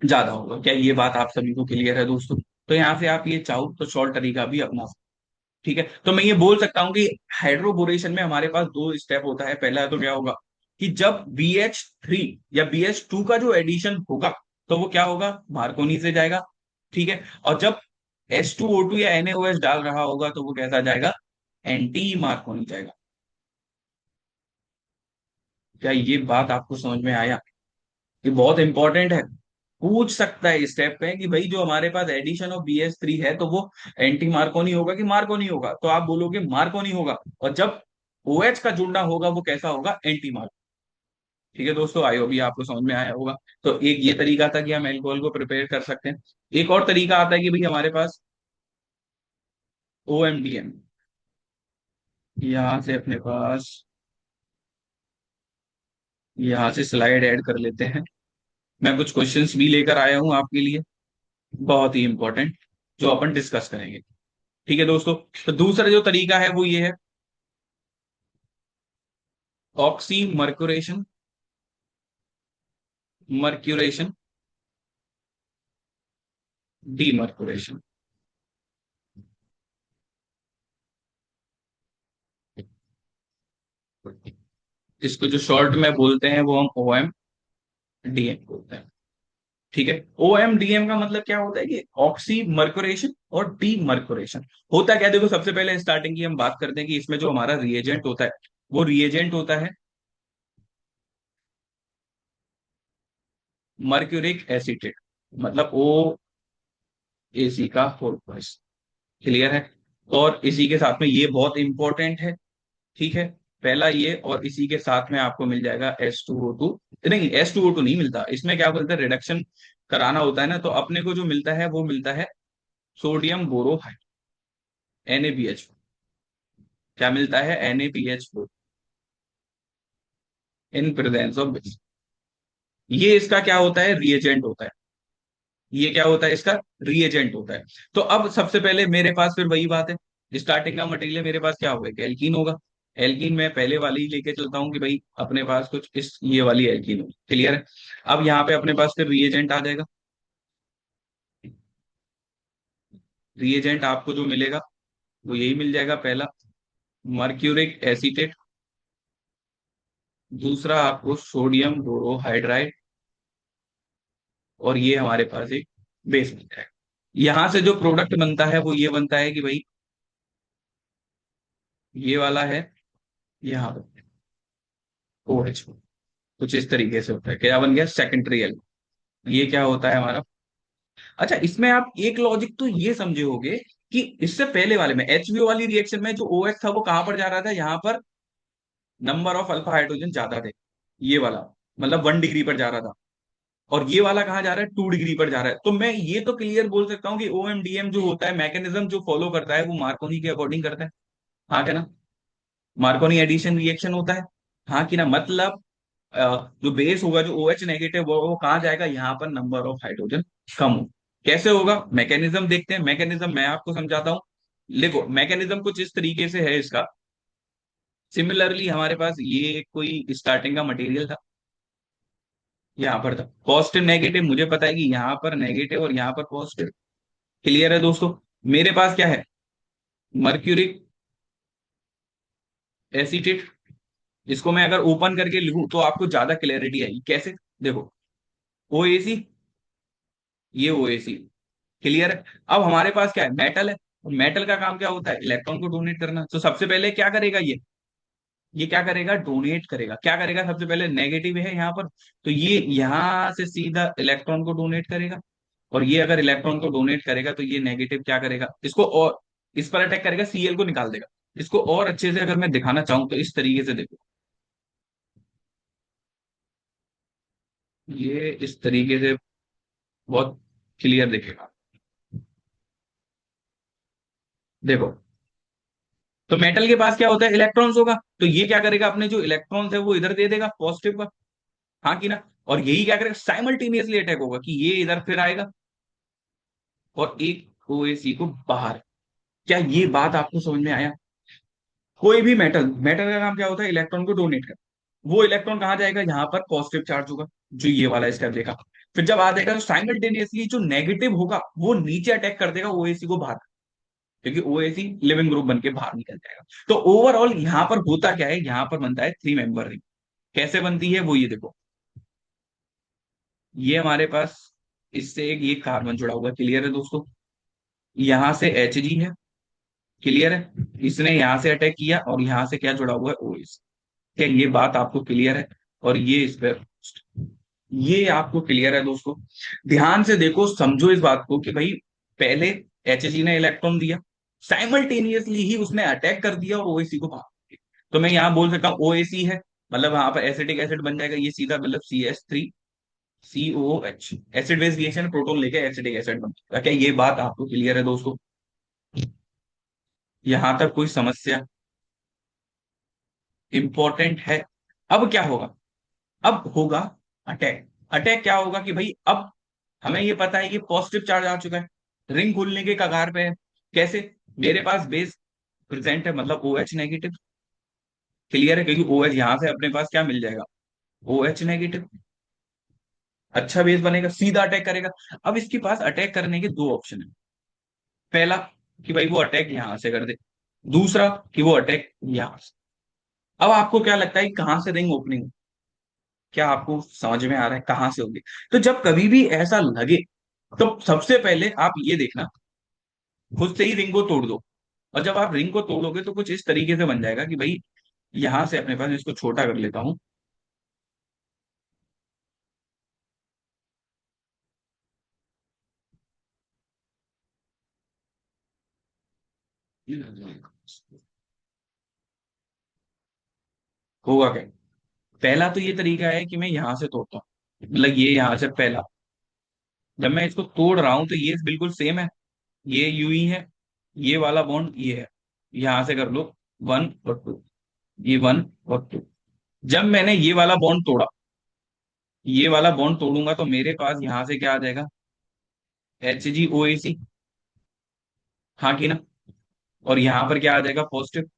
ज्यादा होगा। क्या ये बात आप सभी को क्लियर है दोस्तों। तो यहाँ से आप ये चाहो तो शॉर्ट तरीका भी अपना सकते हो, ठीक है। तो मैं ये बोल सकता हूँ कि हाइड्रोबोरेशन में हमारे पास दो स्टेप होता है। पहला तो क्या होगा कि जब BH3 या BH2 का जो एडिशन होगा तो वो क्या होगा, मार्कोनी से जाएगा, ठीक है। और जब H2O2 या NaOH डाल रहा होगा तो वो कैसा जाएगा, एंटी मार्कोनी जाएगा। क्या ये बात आपको समझ में आया, ये बहुत इंपॉर्टेंट है, पूछ सकता है इस स्टेप पे कि भाई जो हमारे पास एडिशन ऑफ BH3 है तो वो एंटी मार्कोनी होगा कि मार्कोनी होगा, तो आप बोलोगे मार्कोनी होगा। और जब OH का जुड़ना होगा वो कैसा होगा, एंटी मार्कोनी, ठीक है दोस्तों, आई होप ये आपको समझ में आया होगा। तो एक ये तरीका था कि हम एल्कोहल को प्रिपेयर कर सकते हैं। एक और तरीका आता है कि भाई हमारे पास OMDM, यहाँ से अपने पास, यहाँ से स्लाइड ऐड कर लेते हैं। मैं कुछ क्वेश्चंस भी लेकर आया हूं आपके लिए, बहुत ही इंपॉर्टेंट, जो अपन डिस्कस करेंगे। ठीक है दोस्तों, तो दूसरा जो तरीका है वो ये है, ऑक्सी मर्क्यूरेशन, मर्क्यूरेशन, डीमर्क्यूरेशन। इसको जो शॉर्ट में बोलते हैं वो हम OMDM बोलते हैं। ठीक है, OMDM का मतलब क्या होता है कि ऑक्सी मर्क्यूरेशन और डीमर्क्यूरेशन। होता क्या है, देखो सबसे पहले स्टार्टिंग की हम बात करते हैं कि इसमें जो हमारा रिएजेंट होता है, वो रिएजेंट होता है मर्क्यूरिक एसिटेट, मतलब OAC का 4+। क्लियर है। और इसी के साथ में ये बहुत इंपॉर्टेंट है, ठीक है, पहला ये, और इसी के साथ में आपको मिल जाएगा H2O2। नहीं, H2O2 नहीं मिलता इसमें, क्या बोलते हैं, रिडक्शन कराना होता है ना, तो अपने को जो मिलता है वो मिलता है सोडियम बोरोहाइड, NaBH। क्या मिलता है? NaBH4 in presence of base. ये इसका क्या होता है? रिएजेंट होता है। ये क्या होता है? इसका रिएजेंट होता है। तो अब सबसे पहले मेरे पास फिर वही बात है, स्टार्टिंग का मटेरियल मेरे पास क्या होगा? एल्कीन होगा। एल्कीन मैं पहले वाली ही लेके चलता हूँ कि भाई अपने पास कुछ इस ये वाली एल्कीन होगी। क्लियर है। अब यहाँ पे अपने पास फिर रिएजेंट आ जाएगा। रिएजेंट आपको जो मिलेगा वो यही मिल जाएगा, पहला मर्क्यूरिक एसीटेट, दूसरा आपको सोडियम बोरोहाइड्राइड, और ये हमारे पास एक बेस मिल जाएगा। यहां से जो प्रोडक्ट बनता है वो ये बनता है कि भाई ये वाला है, यहाँ पर OH, कुछ इस तरीके से होता है। क्या बन गया? Secondary alcohol. ये क्या होता है हमारा? अच्छा, इसमें आप एक लॉजिक तो ये समझे होगे कि इससे पहले वाले में HBO वाली रिएक्शन में जो OH था वो कहां पर जा रहा था? यहाँ पर नंबर ऑफ अल्फा हाइड्रोजन ज्यादा थे, ये वाला, मतलब 1 डिग्री पर जा रहा था। और ये वाला कहाँ जा रहा है? 2 डिग्री पर जा रहा है। तो मैं ये तो क्लियर बोल सकता हूँ कि OMDM जो होता है, मैकेनिज्म जो फॉलो करता है, वो मार्कोनी के अकॉर्डिंग करता है। हाँ क्या ना? मार्कोनी एडिशन रिएक्शन होता है। हाँ कि ना? मतलब जो बेस होगा, जो OH नेगेटिव, वो कहाँ जाएगा? यहाँ पर नंबर ऑफ हाइड्रोजन कम हो। कैसे होगा? मैकेनिज्म देखते हैं। मैकेनिज्म मैं आपको समझाता हूँ। देखो मैकेनिज्म कुछ इस तरीके से है इसका। सिमिलरली हमारे पास ये कोई स्टार्टिंग का मटेरियल था, यहाँ पर था पॉजिटिव नेगेटिव, मुझे पता है कि यहाँ पर नेगेटिव और यहाँ पर पॉजिटिव। क्लियर है दोस्तों। मेरे पास क्या है? Mercuric acetate. इसको मैं अगर ओपन करके लिखूं तो आपको ज्यादा क्लैरिटी आएगी। कैसे? देखो, OAC, ये OAC। क्लियर है। अब हमारे पास क्या है? मेटल है। मेटल का काम क्या होता है? इलेक्ट्रॉन को डोनेट करना। तो सबसे पहले क्या करेगा ये क्या करेगा? डोनेट करेगा। क्या करेगा? सबसे पहले नेगेटिव है यहाँ पर, तो ये यहाँ से सीधा इलेक्ट्रॉन को डोनेट करेगा। और ये अगर इलेक्ट्रॉन को डोनेट करेगा तो ये नेगेटिव क्या करेगा? इसको और इस पर अटैक करेगा, Cl को निकाल देगा। इसको और अच्छे से अगर मैं दिखाना चाहूं तो इस तरीके से देखो, ये इस तरीके से बहुत क्लियर दिखेगा। देखो, तो मेटल के पास क्या होता है? इलेक्ट्रॉन्स होगा, तो ये क्या करेगा? अपने जो इलेक्ट्रॉन्स है वो इधर दे देगा, पॉजिटिव का। हाँ कि ना? और यही क्या करेगा? साइमल्टेनियसली अटैक होगा कि ये इधर फिर आएगा और एक OAC को बाहर। क्या ये बात आपको समझ में आया? कोई भी मेटल, मेटल का काम क्या होता है? इलेक्ट्रॉन को डोनेट कर। वो इलेक्ट्रॉन कहाँ जाएगा? यहाँ पर पॉजिटिव चार्ज होगा, जो ये वाला स्टेप देखा। फिर जब आ जाएगा तो साइमल्टेनियसली जो नेगेटिव होगा वो नीचे अटैक कर देगा OAC को बाहर, क्योंकि OAC लिविंग ग्रुप बन के बाहर निकल जाएगा। तो ओवरऑल यहाँ पर होता क्या है? यहाँ पर बनता है 3 मेंबर रिंग। कैसे बनती है वो ये देखो, ये हमारे पास इससे एक ये कार्बन जुड़ा हुआ है। क्लियर है दोस्तों। यहाँ से Hg है। क्लियर है। इसने यहाँ से अटैक किया और यहाँ से क्या जुड़ा हुआ है? OAC। क्या ये बात आपको क्लियर है? और ये इस पे, ये आपको क्लियर है दोस्तों। ध्यान से देखो, समझो इस बात को कि भाई पहले Hg ने इलेक्ट्रॉन दिया, साइमल्टेनियसली ही उसने अटैक कर दिया और OAC को भाग दिया। तो मैं यहां बोल सकता हूं OAC है, मतलब वहां पर एसिटिक एसिड बन जाएगा, ये सीधा मतलब CH3COOH, acid base reaction, proton लेके एसिटिक एसिड बन जाएगा। क्या ये बात आपको क्लियर है दोस्तों? यहां तक कोई समस्या? इंपॉर्टेंट है। अब क्या होगा? अब होगा अटैक। अटैक क्या होगा कि भाई अब हमें ये पता है कि पॉजिटिव चार्ज आ चुका है, रिंग खुलने के कगार पे है। कैसे? मेरे पास बेस प्रेजेंट है, मतलब OH नेगेटिव। क्लियर है? क्योंकि OH यहां से अपने पास क्या मिल जाएगा? OH negative. अच्छा बेस बनेगा, सीधा अटैक करेगा। अब इसके पास अटैक करने के दो ऑप्शन है। पहला कि भाई वो अटैक यहां से कर दे, दूसरा कि वो अटैक यहां से। अब आपको क्या लगता है कि कहां से रिंग ओपनिंग? क्या आपको समझ में आ रहा है कहां से होगी? तो जब कभी भी ऐसा लगे, तो सबसे पहले आप ये देखना, खुद से ही रिंग को तोड़ दो। और जब आप रिंग को तोड़ोगे तो कुछ इस तरीके से बन जाएगा कि भाई यहां से अपने पास, इसको छोटा कर लेता हूं। होगा क्या? पहला तो ये तरीका है कि मैं यहां से तोड़ता हूँ, मतलब ये यहां से पहला। जब मैं इसको तोड़ रहा हूं तो ये बिल्कुल सेम है, ये यू ही है, ये वाला बॉन्ड ये है। यहां से कर लो 1 और 2, ये 1 और 2। जब मैंने ये वाला बॉन्ड तोड़ा, ये वाला बॉन्ड तोड़ूंगा तो मेरे पास यहां से क्या आ जाएगा? HgOAC। हाँ कि ना? और यहां पर क्या आ जाएगा? पॉजिटिव।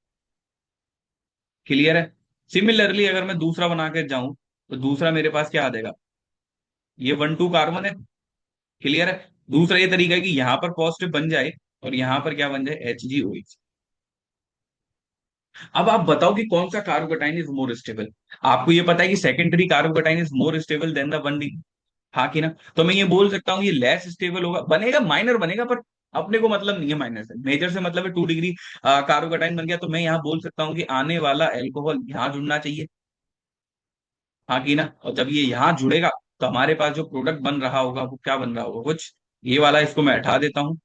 क्लियर है? सिमिलरली अगर मैं दूसरा बना के जाऊं तो दूसरा मेरे पास क्या आ जाएगा? ये 1 2 कार्बन है। क्लियर है? दूसरा ये तरीका है कि यहाँ पर पॉजिटिव बन जाए और यहाँ पर क्या बन जाए? HgOH। अब आप बताओ कि कौन सा कार्बोकैटायन इज मोर स्टेबल? आपको ये पता है कि secondary carbocation is more stable then the one D. हाँ कि ना? तो मैं ये बोल सकता हूँ ये लेस स्टेबल होगा, बनेगा माइनर बनेगा, पर अपने को मतलब नहीं है माइनर से, मेजर से मतलब है 2 डिग्री कार्बोकैटायन बन गया तो मैं यहाँ बोल सकता हूँ कि आने वाला एल्कोहल यहाँ जुड़ना चाहिए। हाँ कि ना? और जब ये यहाँ जुड़ेगा तो हमारे पास जो प्रोडक्ट बन रहा होगा वो क्या बन रहा होगा? कुछ ये वाला, इसको मैं हटा देता हूँ।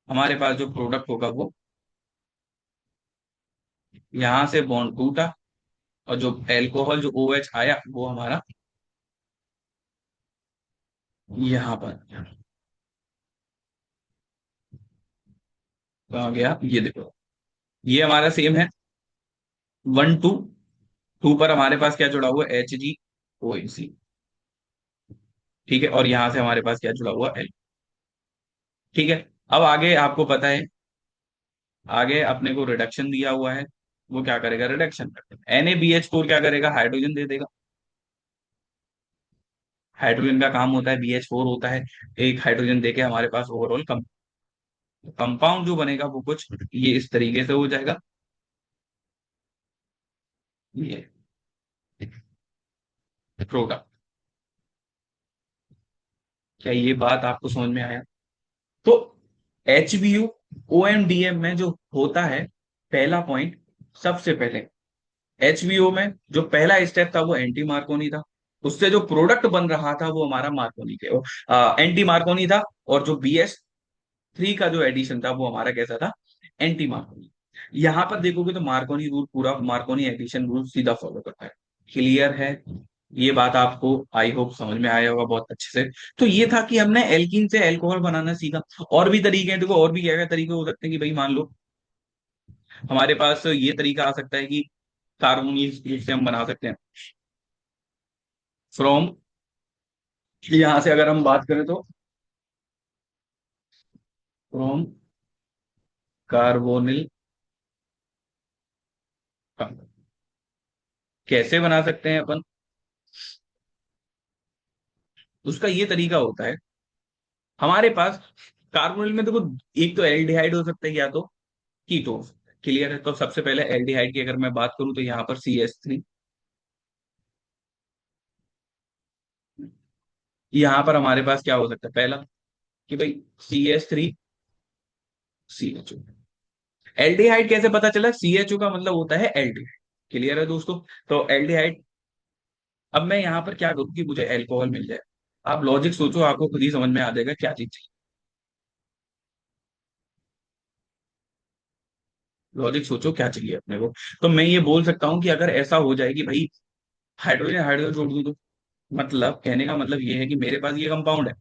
हमारे पास जो प्रोडक्ट होगा वो यहाँ से बॉन्ड टूटा, और जो एल्कोहल जो OH आया वो हमारा यहाँ पर कहाँ गया? ये देखो, ये हमारा सेम है 1 2 2 पर हमारे पास क्या जुड़ा हुआ है? HgOAC। ठीक है, और यहां से हमारे पास क्या जुड़ा हुआ? L। ठीक है। अब आगे आपको पता है, आगे अपने को रिडक्शन दिया हुआ है, वो क्या करेगा? रिडक्शन करेगा। NaBH4 क्या करेगा? हाइड्रोजन दे देगा। हाइड्रोजन का काम होता है, BH4 होता है, एक हाइड्रोजन देके हमारे पास ओवरऑल कंपाउंड जो बनेगा वो कुछ ये इस तरीके से हो जाएगा। ये प्रोडक्ट। क्या ये बात आपको समझ में आया? तो HBU OMDM में जो होता है, पहला पॉइंट, सबसे पहले HBO में जो पहला स्टेप था वो एंटी मार्कोनी था। उससे जो प्रोडक्ट बन रहा था वो हमारा मार्कोनी के एंटी मार्कोनी था। और जो BS3 का जो एडिशन था वो हमारा कैसा था? Anti Markovnikov. यहां पर देखोगे तो मार्कोनी रूल, पूरा मार्कोनी एडिशन रूल सीधा फॉलो करता है। क्लियर है? ये बात आपको आई होप समझ में आया होगा बहुत अच्छे से। तो ये था कि हमने एल्कीन से अल्कोहल बनाना सीखा। और भी तरीके हैं, देखो और भी क्या क्या तरीके हो सकते हैं कि भाई मान लो हमारे पास ये तरीका आ सकता है कि कार्बोनिल स्पीड से हम बना सकते हैं फ्रॉम, यहां से अगर हम बात करें तो फ्रॉम कार्बोनिल, कैसे बना सकते हैं अपन? उसका ये तरीका होता है, हमारे पास कार्बोनिल में देखो, एक तो एल्डिहाइड हो सकता है या तो कीटोन। क्लियर है? तो सबसे पहले एल्डिहाइड की अगर मैं बात करूं तो यहाँ पर CH3। यहाँ पर हमारे पास क्या हो सकता है? पहला कि भाई CH3CHO। एल्डिहाइड कैसे पता चला? CHO का मतलब होता है एल्डिहाइड। क्लियर है दोस्तों? तो एल्डिहाइड। अब मैं यहाँ पर क्या करूँ कि मुझे अल्कोहल मिल जाए? आप लॉजिक सोचो, आपको खुद ही समझ में आ जाएगा क्या चीज चाहिए। लॉजिक सोचो क्या चाहिए अपने को। तो मैं ये बोल सकता हूँ कि अगर ऐसा हो जाए कि भाई हाइड्रोजन हाइड्रोजन जोड़ दूं तो, मतलब कहने का मतलब ये है कि मेरे पास ये कंपाउंड है,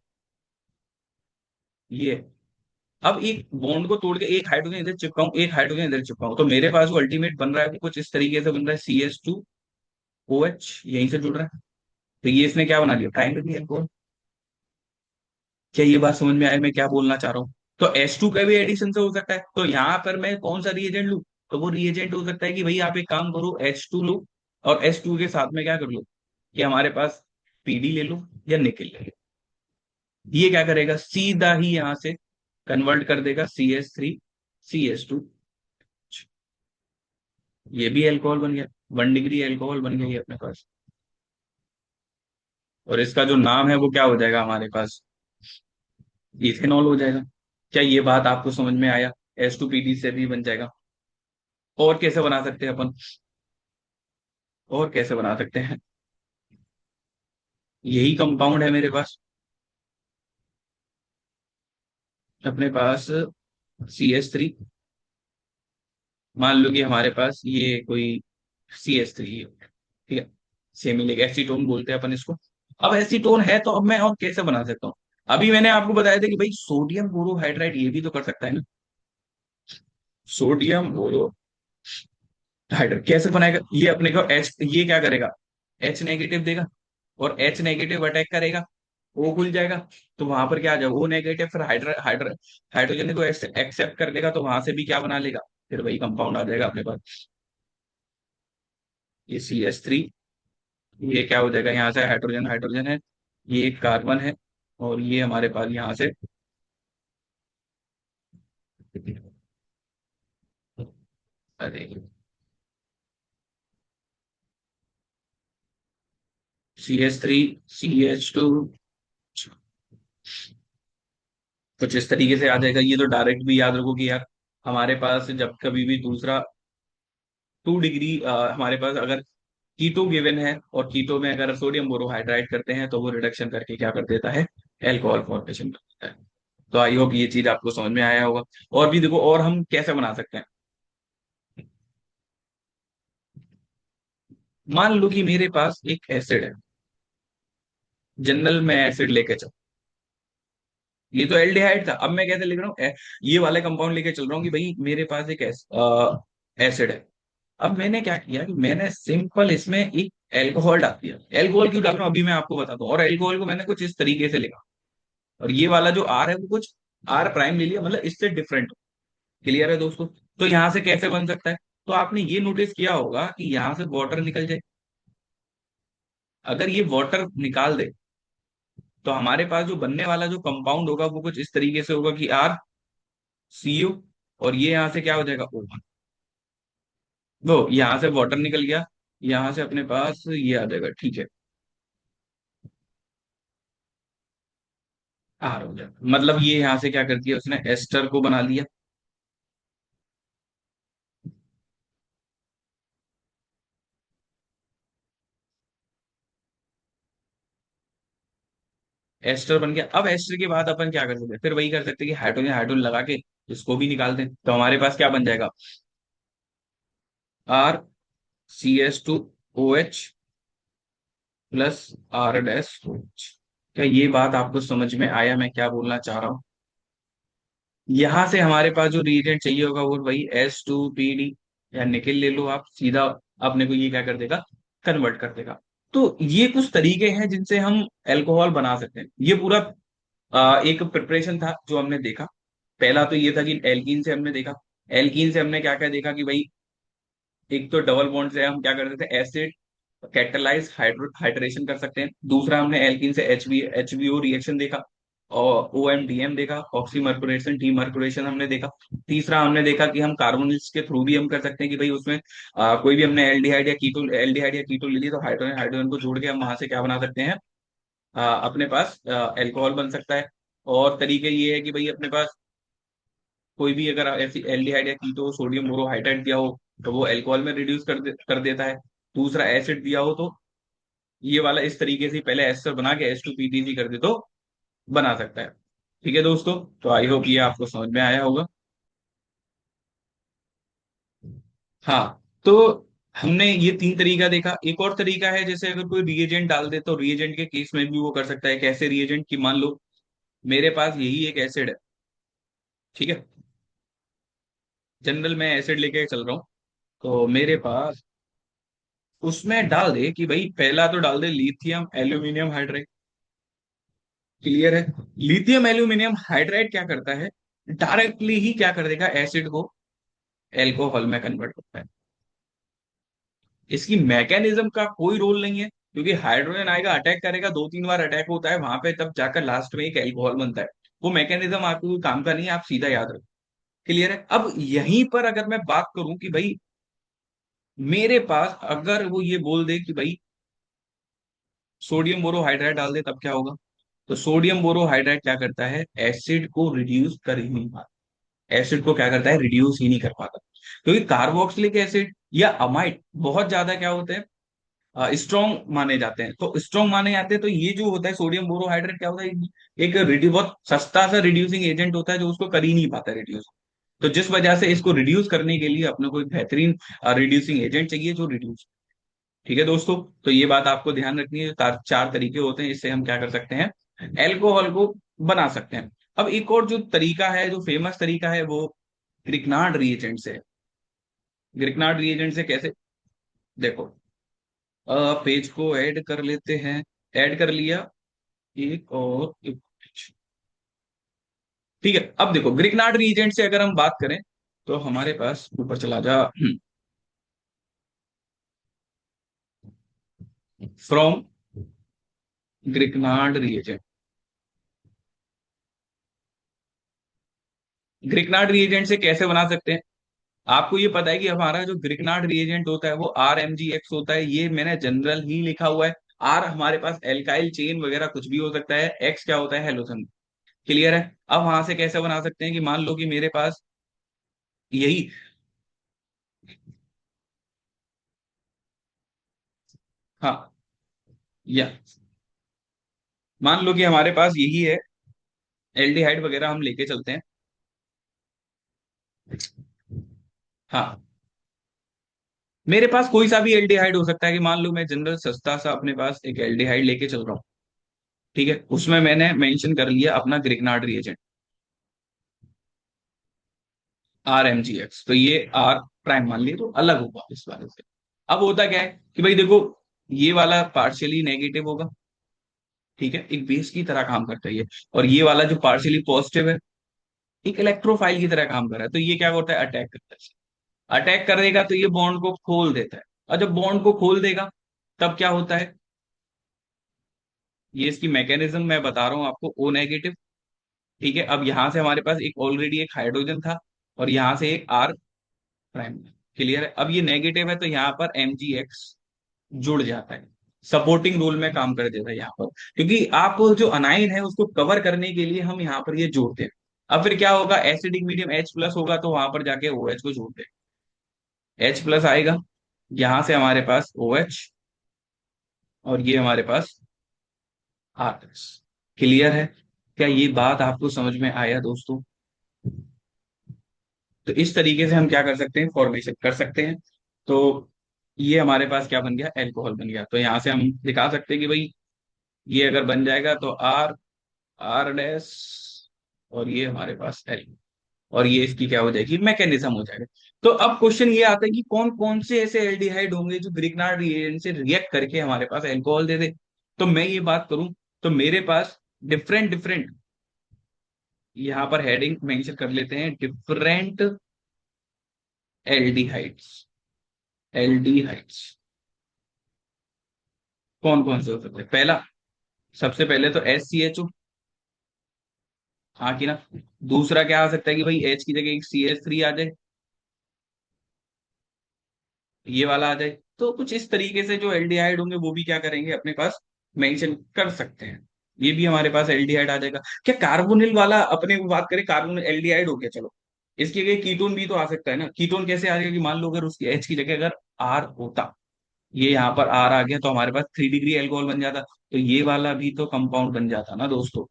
ये। अब एक बॉन्ड को तोड़ के एक हाइड्रोजन इधर चिपकाऊं, एक हाइड्रोजन इधर चिपकाऊं, तो मेरे पास वो अल्टीमेट बन रहा है, वो कुछ इस तरीके से बन रहा है, CH2OH यहीं से जुड़ रहा है। तो ये इसने क्या बना दिया, ट्रायंगल अल्कोहल। क्या ये बात समझ में आया मैं क्या बोलना चाह रहा हूँ? तो H2 का भी एडिशन से हो सकता है, तो यहाँ पर मैं कौन सा रिएजेंट लूँ? तो वो रिएजेंट हो सकता है कि भाई आप एक काम करो, H2 लो, और H2 के साथ में क्या कर लो, कि हमारे पास PD ले लो या निकेल ले लो। ये क्या करेगा, सीधा ही यहां से कन्वर्ट कर देगा CH3CH2। ये भी अल्कोहल बन गया, 1 डिग्री अल्कोहल बन गया ये अपने पास। और इसका जो नाम है वो क्या हो जाएगा हमारे पास, इथेनॉल हो जाएगा। क्या ये बात आपको समझ में आया? H2PD से भी बन जाएगा। और कैसे बना सकते हैं अपन, और कैसे बना सकते हैं? यही कंपाउंड है मेरे पास, अपने पास CH3। मान लो कि हमारे पास ये कोई CH3 है, ठीक है, सेमी लेग एसीटोन बोलते हैं अपन इसको। अब एसीटोन है तो अब मैं और कैसे बना सकता हूँ? अभी मैंने आपको बताया था कि भाई सोडियम बोरोहाइड्राइड ये भी तो कर सकता है ना, सोडियम बोरोहाइड्राइड कैसे बनाएगा? ये अपने को एच, ये क्या करेगा, H नेगेटिव देगा, और H नेगेटिव अटैक करेगा, वो खुल जाएगा। तो वहां पर क्या आ जाएगा, O नेगेटिव, फिर हाइड्रोजन को एक्सेप्ट कर लेगा, तो वहां से भी क्या बना लेगा, फिर वही कंपाउंड आ जाएगा अपने पास, ये CH3। ये क्या हो जाएगा, यहाँ से हाइड्रोजन हाइड्रोजन है, ये एक कार्बन है, और ये हमारे पास यहाँ से, अरे, CH3CH2, कुछ इस तरीके से आ जाएगा। ये तो डायरेक्ट भी याद रखो कि यार हमारे पास जब कभी भी दूसरा 2 डिग्री, हमारे पास अगर कीटो गिवन है, और कीटो में अगर सोडियम बोरोहाइड्राइड करते हैं तो वो रिडक्शन करके क्या कर देता है, एल्कोहल फॉर्मेशन कर देता है। तो आई होप ये चीज आपको समझ में आया होगा। और भी देखो, और हम कैसे बना सकते हैं। मान लो कि मेरे पास एक एसिड है, जनरल में एसिड लेके चल, ये तो एल्डिहाइड था, अब मैं कैसे लिख रहा हूँ, ये वाले कंपाउंड लेके चल रहा हूँ कि भाई मेरे पास एक एसिड है। अब मैंने क्या किया कि मैंने सिंपल इसमें एक एल्कोहल डाल दिया। एल्कोहल क्यों डाल रहा हूँ अभी मैं आपको बताता हूँ। और एल्कोहल को मैंने कुछ इस तरीके से लिखा, और ये वाला जो आर है वो कुछ आर प्राइम ले लिया, मतलब इससे डिफरेंट। क्लियर है दोस्तों? तो यहाँ से कैसे बन सकता है? तो आपने ये नोटिस किया होगा कि यहाँ से वाटर निकल जाए, अगर ये वाटर निकाल दे तो हमारे पास जो बनने वाला जो कंपाउंड होगा वो कुछ इस तरीके से होगा कि RCU, और ये यहाँ से क्या हो जाएगा, O। वो यहाँ से वाटर निकल गया, यहाँ से अपने पास ये आ जाएगा, ठीक है, R हो जाएगा। मतलब ये यहाँ से क्या कर दिया उसने, एस्टर को बना लिया। एस्टर बन गया। अब एस्टर के बाद अपन क्या कर सकते हैं, फिर वही कर सकते हैं कि हाइड्रोजन हाइड्रोजन लगा के इसको भी निकाल दें, तो हमारे पास क्या बन जाएगा, RCH2OH प्लस R-OH। क्या ये बात आपको समझ में आया मैं क्या बोलना चाह रहा हूँ? यहां से हमारे पास जो रिएजेंट चाहिए होगा वो वही S2PD, या निकेल ले लो आप सीधा, अपने को ये क्या कर देगा, कन्वर्ट कर देगा। तो ये कुछ तरीके हैं जिनसे हम अल्कोहल बना सकते हैं। ये पूरा एक प्रिपरेशन था जो हमने देखा। पहला तो ये था कि एल्कीन से हमने देखा, एल्कीन से हमने क्या क्या देखा कि भाई एक तो डबल बॉन्ड से हम क्या कर सकते हैं, एसिड कैटलाइज हाइड्रेशन कर सकते हैं। दूसरा हमने एल्कीन से HBO रिएक्शन देखा, और OMDM देखा, ऑक्सीमर्कुरेशन डीमर्कुरेशन हमने देखा। तीसरा हमने देखा कि हम कार्बोनिल्स के थ्रू भी हम कर सकते हैं कि भाई उसमें कोई भी हमने एल्डिहाइड या कीटो ले ली, तो हाइड्रोजन हाइड्रोजन को जोड़ के हम वहां से क्या बना सकते हैं, अपने पास एल्कोहल बन सकता है। और तरीके ये है कि भाई अपने पास कोई भी अगर ऐसी एल्डिहाइड या कीटो सोडियम बोरोहाइड्राइड दिया हो तो वो अल्कोहल में रिड्यूस कर देता है। दूसरा एसिड दिया हो तो ये वाला इस तरीके से पहले एस्टर बना के H2PTC कर दे तो बना सकता है। ठीक है दोस्तों, तो आई होप ये आपको समझ में आया होगा। हाँ, तो हमने ये तीन तरीका देखा। एक और तरीका है, जैसे अगर कोई रिएजेंट डाल दे तो रिएजेंट के केस में भी वो कर सकता है। कैसे रिएजेंट की, मान लो मेरे पास यही एक एसिड है, ठीक है, जनरल मैं एसिड लेके चल रहा हूँ, तो मेरे पास उसमें डाल दे कि भाई पहला तो डाल दे लिथियम एल्यूमिनियम हाइड्राइड। क्लियर है? लिथियम एल्यूमिनियम हाइड्राइड क्या करता है, डायरेक्टली ही क्या कर देगा, एसिड को एल्कोहल में कन्वर्ट करता है। इसकी मैकेनिज्म का कोई रोल नहीं है, क्योंकि हाइड्रोजन आएगा, अटैक करेगा, दो तीन बार अटैक होता है वहां पे, तब जाकर लास्ट में एक एल्कोहल बनता है। वो मैकेनिज्म आपको कोई काम का नहीं है, आप सीधा याद रखो। क्लियर है? अब यहीं पर अगर मैं बात करूं कि भाई मेरे पास अगर वो ये बोल दे कि भाई सोडियम बोरोहाइड्राइड डाल दे, तब क्या होगा? तो सोडियम बोरोहाइड्राइड क्या करता है, एसिड को रिड्यूस कर ही नहीं पाता। एसिड को क्या करता है, रिड्यूस ही नहीं कर पाता, क्योंकि कार्बोक्सिलिक एसिड या अमाइड बहुत ज्यादा क्या होते हैं, स्ट्रॉन्ग माने जाते हैं। तो स्ट्रॉन्ग माने जाते हैं, तो ये जो होता है सोडियम बोरोहाइड्रेट क्या होता है, एक बहुत सस्ता सा रिड्यूसिंग एजेंट होता है, जो उसको कर ही नहीं पाता रिड्यूस। तो जिस वजह से इसको रिड्यूस करने के लिए अपने को एक बेहतरीन रिड्यूसिंग एजेंट चाहिए जो रिड्यूस। ठीक है दोस्तों, तो ये बात आपको ध्यान रखनी है। चार तरीके होते हैं, इससे हम क्या कर सकते हैं, एल्कोहल को बना सकते हैं। अब एक और जो तरीका है, जो फेमस तरीका है, वो ग्रिग्नार्ड रिएजेंट से है। ग्रिग्नार्ड रिएजेंट से कैसे, देखो, पेज को ऐड कर लेते हैं। ऐड कर लिया, एक और एक। ठीक है, अब देखो ग्रिग्नार्ड रिएजेंट से अगर हम बात करें, तो हमारे पास ऊपर चला जा, from Grignard reagent. Grignard reagent से कैसे बना सकते हैं? आपको ये पता है कि हमारा जो ग्रिग्नार्ड रिएजेंट होता है वो RMgX होता है, ये मैंने जनरल ही लिखा हुआ है। आर हमारे पास एल्काइल चेन वगैरह कुछ भी हो सकता है, एक्स क्या होता है, हेलोजन। क्लियर है? अब वहां से कैसे बना सकते हैं कि मान लो कि मेरे पास यही, हाँ, या मान लो कि हमारे पास यही है, एल्डिहाइड वगैरह हम लेके चलते हैं। हाँ, मेरे पास कोई सा भी एल्डिहाइड हो सकता है, कि मान लो मैं जनरल सस्ता सा अपने पास एक एल्डिहाइड लेके चल रहा हूँ, ठीक है, उसमें मैंने मेंशन कर लिया अपना ग्रिग्नार्ड रिएजेंट RMgX, तो ये R प्राइम मान लिए तो अलग होगा इस वाले से। अब होता क्या है कि भाई देखो, ये वाला पार्शियली नेगेटिव होगा, ठीक है, एक बेस की तरह काम करता है ये। और ये वाला जो पार्शियली पॉजिटिव है, एक इलेक्ट्रोफाइल की तरह काम कर रहा है, तो ये क्या होता है, अटैक करता है। अटैक करेगा तो ये बॉन्ड को खोल देता है, और जब बॉन्ड को खोल देगा तब क्या होता है, ये इसकी मैकेनिज्म मैं बता रहा हूं आपको, O नेगेटिव। ठीक है, अब यहां से हमारे पास एक ऑलरेडी एक हाइड्रोजन था, और यहां से एक R प्राइम। क्लियर है? अब ये नेगेटिव है, तो यहाँ पर MgX जुड़ जाता है, सपोर्टिंग रोल में काम कर देता है यहाँ पर, क्योंकि आप जो अनाइन है उसको कवर करने के लिए हम यहाँ पर ये जोड़ते हैं। अब फिर क्या होगा, एसिडिक मीडियम H+ होगा, तो वहां पर जाके OH को जोड़ते हैं, H+ आएगा, यहां से हमारे पास OH, और ये हमारे पास R। क्लियर है? क्या ये बात आपको समझ में आया दोस्तों? तो इस तरीके से हम क्या कर सकते हैं, फॉर्मेशन कर सकते हैं। तो ये हमारे पास क्या बन गया, एल्कोहल बन गया। तो यहाँ से हम दिखा सकते हैं कि भाई ये अगर बन जाएगा तो R डैश, और ये हमारे पास L, और ये इसकी क्या हो जाएगी, मैकेनिज्म हो जाएगा। तो अब क्वेश्चन ये आता है कि कौन कौन से ऐसे एल्डिहाइड होंगे जो ग्रिग्नार्ड रिएजेंट से रिएक्ट करके हमारे पास अल्कोहल दे दे। तो मैं ये बात करूं, तो मेरे पास डिफरेंट डिफरेंट, यहां पर हेडिंग मेंशन कर लेते हैं, डिफरेंट एल्डिहाइड्स। एल्डिहाइड्स कौन कौन से हो सकते हैं? पहला, सबसे पहले तो SCHO, हाँ कि ना। दूसरा क्या आ सकता है कि भाई H की जगह एक CH3 आ जाए, ये वाला आ जाए। तो कुछ इस तरीके से जो एल्डिहाइड होंगे वो भी क्या करेंगे, अपने पास मेंशन कर सकते हैं। ये भी हमारे पास एल्डिहाइड आ जाएगा। क्या कार्बोनिल वाला, अपने को बात करें, कार्बोनिल एल्डिहाइड हो गया, चलो, इसकी जगह कीटोन भी तो आ सकता है ना। कीटोन कैसे आ जाएगा, कि मान लो अगर उसकी H की जगह अगर R होता, ये यहाँ पर R आ गया, तो हमारे पास 3 डिग्री एल्कोहल बन जाता, तो ये वाला भी तो कंपाउंड बन जाता ना दोस्तों।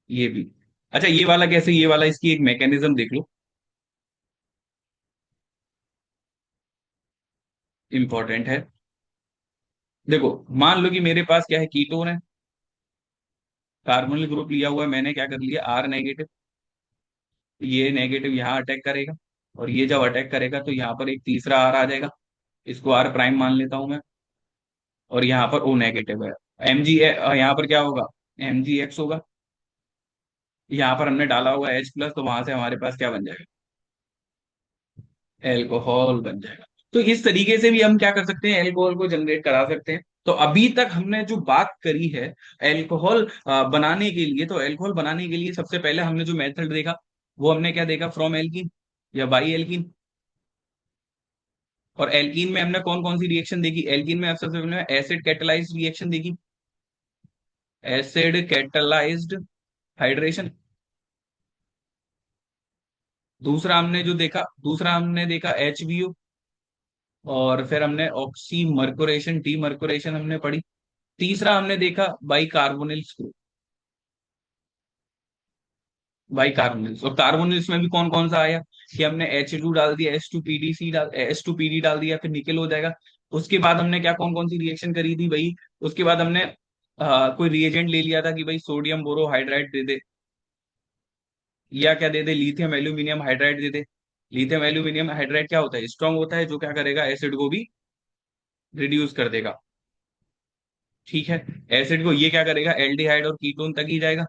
ये भी, अच्छा, ये वाला कैसे, ये वाला इसकी एक मैकेनिज्म देख लो। इंपॉर्टेंट है। देखो, मान लो कि मेरे पास क्या है, कीटोन है, कार्बोनिल ग्रुप लिया हुआ है, मैंने क्या कर लिया, आर नेगेटिव। ये नेगेटिव यहाँ अटैक करेगा, और ये जब अटैक करेगा तो यहाँ पर एक तीसरा आर आ जाएगा, इसको आर प्राइम मान लेता हूं मैं, और यहाँ पर ओ नेगेटिव है। एम जी, यहाँ पर क्या होगा, एम जी एक्स होगा। यहाँ पर हमने डाला हुआ एच प्लस, तो वहां से हमारे पास क्या बन जाएगा, एल्कोहल बन जाएगा। तो इस तरीके से भी हम क्या कर सकते हैं, एल्कोहल को जनरेट करा सकते हैं। तो अभी तक हमने जो बात करी है एल्कोहल बनाने के लिए, तो एल्कोहल बनाने के लिए सबसे पहले हमने जो मेथड देखा, वो हमने क्या देखा, फ्रॉम एल्कीन या बाई एल्कीन। और एल्कीन में हमने कौन कौन सी रिएक्शन देखी, एल्कीन में सबसे पहले एसिड कैटालाइज्ड रिएक्शन देखी, एसिड कैटालाइज्ड हाइड्रेशन। दूसरा हमने देखा HBO। और फिर हमने ऑक्सी मर्कुरेशन, डी मर्कुरेशन हमने पढ़ी। तीसरा हमने देखा बाई कार्बोनिल्स को, बाई कार्बोनिल्स। और कार्बोनिल्स में भी कौन कौन सा आया, कि हमने H2 डाल दिया, H2PD डाल दिया, फिर निकल हो जाएगा। उसके बाद हमने क्या, कौन कौन सी रिएक्शन करी थी भाई, उसके बाद हमने कोई रिएजेंट ले लिया था कि भाई सोडियम बोरोहाइड्राइड दे दे, या क्या दे दे, लिथियम एल्यूमिनियम हाइड्राइड दे दे। लिथियम एल्यूमिनियम हाइड्राइड क्या होता है, स्ट्रांग होता है, जो क्या करेगा, एसिड को भी रिड्यूस कर देगा। ठीक है, एसिड को ये क्या करेगा, एल्डिहाइड और कीटोन तक ही जाएगा,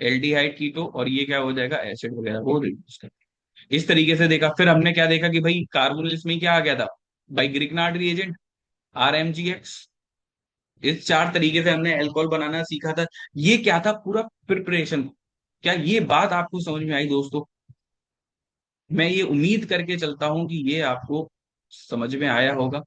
एल्डिहाइड कीटो, और ये क्या हो जाएगा, एसिड वगैरह को रिड्यूस कर। इस तरीके से देखा। फिर हमने क्या देखा कि भाई कार्बोनिल्स में क्या आ गया था, भाई ग्रिग्नार्ड रिएजेंट, RMGX। इस चार तरीके से हमने अल्कोहल बनाना सीखा था। ये क्या था, पूरा प्रिपरेशन। क्या ये बात आपको समझ में आई दोस्तों? मैं ये उम्मीद करके चलता हूं कि ये आपको समझ में आया होगा,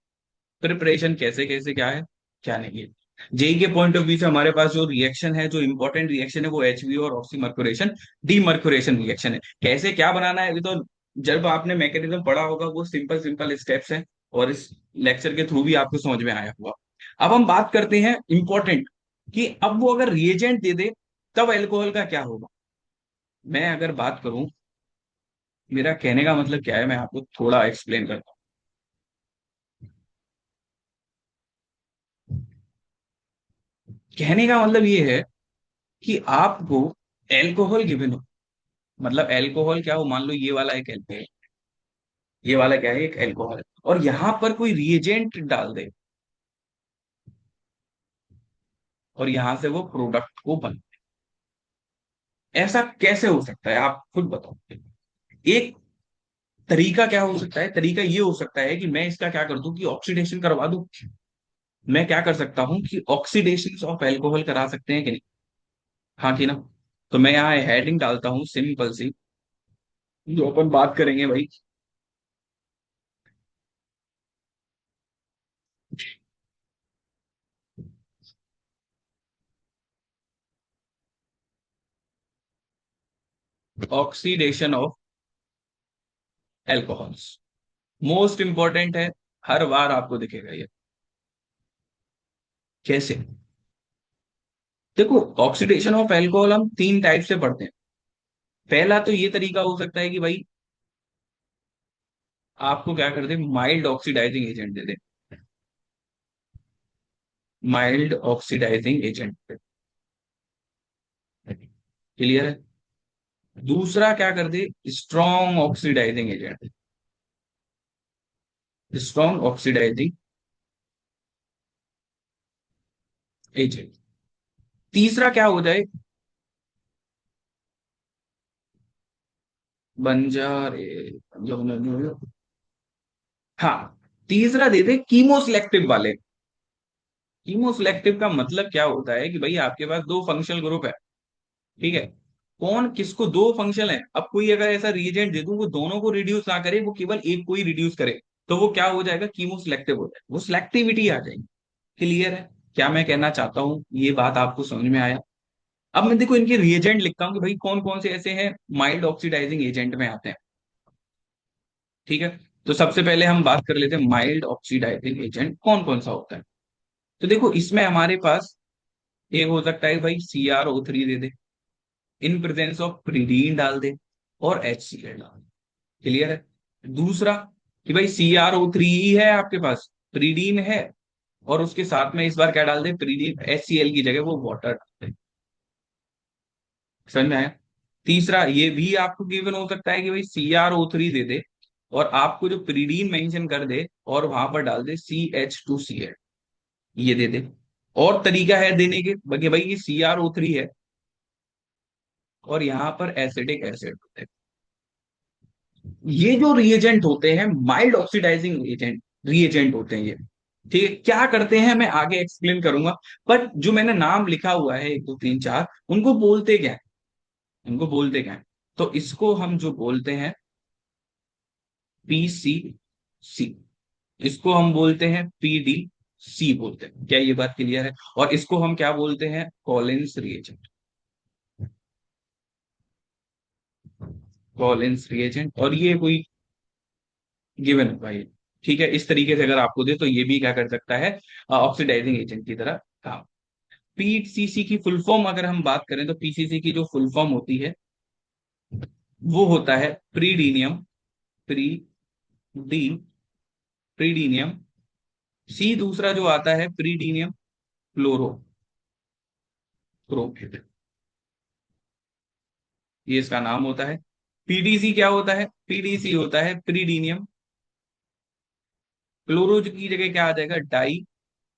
प्रिपरेशन कैसे कैसे क्या है, क्या नहीं है। जेई के पॉइंट ऑफ व्यू से हमारे पास जो रिएक्शन है, जो इंपॉर्टेंट रिएक्शन है, वो HBO और ऑक्सीमर्कुरेशन डीमर्कुरेशन रिएक्शन है। कैसे क्या बनाना है, अभी तो जब आपने मैकेनिज्म पढ़ा होगा, वो सिंपल सिंपल स्टेप्स हैं, और इस लेक्चर के थ्रू भी आपको समझ में आया होगा। अब हम बात करते हैं इंपॉर्टेंट, कि अब वो अगर रिएजेंट दे दे तब एल्कोहल का क्या होगा। मैं अगर बात करूं, मेरा कहने का मतलब क्या है, मैं आपको थोड़ा एक्सप्लेन करता हूं। कहने का मतलब ये है कि आपको एल्कोहल गिवन हो, मतलब एल्कोहल क्या हो, मान लो ये वाला एक एल्कोहल, ये वाला क्या है, एक एल्कोहल है, और यहां पर कोई रिएजेंट डाल दे, और यहां से वो प्रोडक्ट को बन, ऐसा कैसे हो सकता है, आप खुद बताओ। एक तरीका क्या हो सकता है, तरीका ये हो सकता है कि मैं इसका क्या कर दूं, कि ऑक्सीडेशन करवा दूं। मैं क्या कर सकता हूं, कि ऑक्सीडेशन ऑफ एल्कोहल करा सकते हैं कि नहीं, हाँ कि ना। तो मैं यहाँ हेडिंग डालता हूं सिंपल सी, जो अपन बात करेंगे भाई, oxidation of alcohols. Most important है, हर बार आपको दिखेगा ये। कैसे, देखो, ऑक्सीडेशन ऑफ एल्कोहल हम तीन टाइप से पढ़ते हैं। पहला तो ये तरीका हो सकता है कि भाई आपको क्या कर दे, माइल्ड ऑक्सीडाइजिंग एजेंट दे दे, माइल्ड ऑक्सीडाइजिंग एजेंट। क्लियर है। दूसरा क्या कर दे, strong oxidising agent, strong oxidising agent. तीसरा क्या हो जाए, बंजारे, हाँ, तीसरा दे दे कीमो सिलेक्टिव वाले। कीमो सिलेक्टिव का मतलब क्या होता है, कि भाई आपके पास दो फंक्शनल ग्रुप है, ठीक है, कौन किसको, दो फंक्शनल है, अब कोई अगर ऐसा रिएजेंट दे दूं वो दोनों को रिड्यूस ना करे, वो केवल एक को ही रिड्यूस करे, तो वो क्या हो जाएगा, कीमो सिलेक्टिव हो जाएगा, वो सिलेक्टिविटी आ जाएगी। क्लियर है, क्या मैं कहना चाहता हूँ, ये बात आपको समझ में आया। अब मैं देखो इनके रिएजेंट लिखता हूँ, कि भाई कौन कौन से ऐसे हैं माइल्ड ऑक्सीडाइजिंग एजेंट में आते हैं। ठीक है, तो सबसे पहले हम बात कर लेते हैं माइल्ड ऑक्सीडाइजिंग एजेंट कौन कौन सा होता है। तो देखो इसमें हमारे पास एक हो सकता है भाई CrO3 they they, in presence of प्रीडीन डाल दे, और HCl डाल दे। क्लियर है। दूसरा, कि भाई CrO3 ही है आपके पास, प्रीडीन है, और उसके साथ में इस बार क्या डाल दे, प्रीडीन HCl की जगह वो वाटर डाल दे। समझ में आया? तीसरा ये भी आपको गिवन हो सकता है कि भाई CrO3 दे दे, और आपको जो प्रीडीन मेंशन कर दे और वहां पर डाल दे CH2Cl, ये दे दे। और तरीका है देने के, कि भाई ये CrO3 है और यहाँ पर एसिडिक एसिड होते हैं। ये जो रिएजेंट होते हैं माइल्ड ऑक्सीडाइजिंग एजेंट, रिएजेंट होते हैं ये। ठीक है, क्या करते हैं मैं आगे एक्सप्लेन करूंगा। पर जो मैंने नाम लिखा हुआ है 1 2 3 4, उनको बोलते क्या है, उनको बोलते क्या है? तो इसको हम जो बोलते हैं PCC, इसको हम बोलते हैं PDC बोलते हैं। क्या ये बात क्लियर है? और इसको हम क्या बोलते हैं, कॉलिंस रिएजेंट, कॉलिंस रिएजेंट। और ये कोई गिवन है भाई। ठीक है, इस तरीके से अगर आपको दे तो ये भी क्या कर सकता है, ऑक्सीडाइजिंग एजेंट की तरह काम। पीसीसी की फुल फॉर्म अगर हम बात करें तो पीसीसी की जो फुल फॉर्म होती है वो होता है प्रीडीनियम, प्री डी प्रीडीनियम। सी दूसरा जो आता है प्रीडीनियम क्लोरो क्रोमेट, ये इसका नाम होता है। पीडीसी क्या होता है, पीडीसी होता है प्रीडीनियम क्लोरो की जगह क्या आ जाएगा, डाई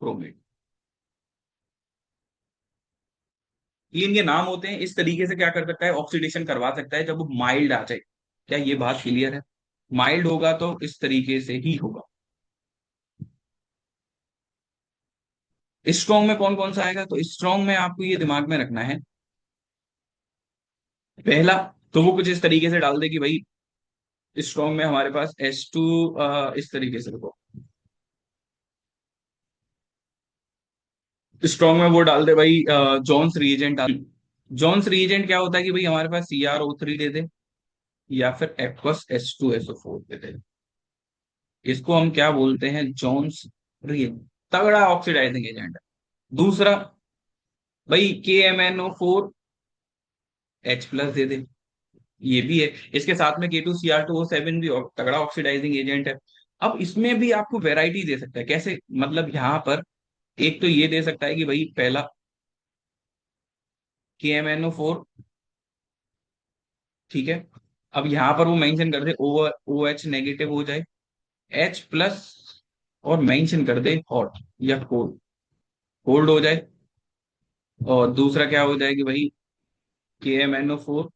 क्रोमेट। ये इनके नाम होते हैं। इस तरीके से क्या कर सकता है, ऑक्सीडेशन करवा सकता है जब वो माइल्ड आ जाए। क्या ये बात क्लियर है? माइल्ड होगा तो इस तरीके से ही होगा। स्ट्रॉन्ग में कौन कौन सा आएगा, तो स्ट्रॉन्ग में आपको ये दिमाग में रखना है। पहला, तो वो कुछ इस तरीके से डाल दे कि भाई स्ट्रॉन्ग में हमारे पास H2, इस तरीके से देखो, स्ट्रॉन्ग में वो डाल दे भाई जॉन्स रिएजेंट। जॉन्स रिएजेंट क्या होता है कि भाई हमारे पास CrO3 दे दे या फिर एक्वस H2SO4 दे दे। इसको हम क्या बोलते हैं, जॉन्स रिएजेंट, तगड़ा ऑक्सीडाइजिंग एजेंट है। दूसरा, भाई KMnO4H+ दे दे, ये भी है। इसके साथ में K2Cr2O7 भी तगड़ा ऑक्सीडाइजिंग एजेंट है। अब इसमें भी आपको वैरायटी दे सकता है, कैसे मतलब यहाँ पर एक तो ये दे सकता है कि भाई पहला KMnO4, ठीक है। अब यहाँ पर वो मेंशन कर दे OH- हो जाए, H+, और मेंशन कर दे हॉट या कोल्ड, कोल्ड हो जाए। और दूसरा क्या हो जाए कि भाई KMnO4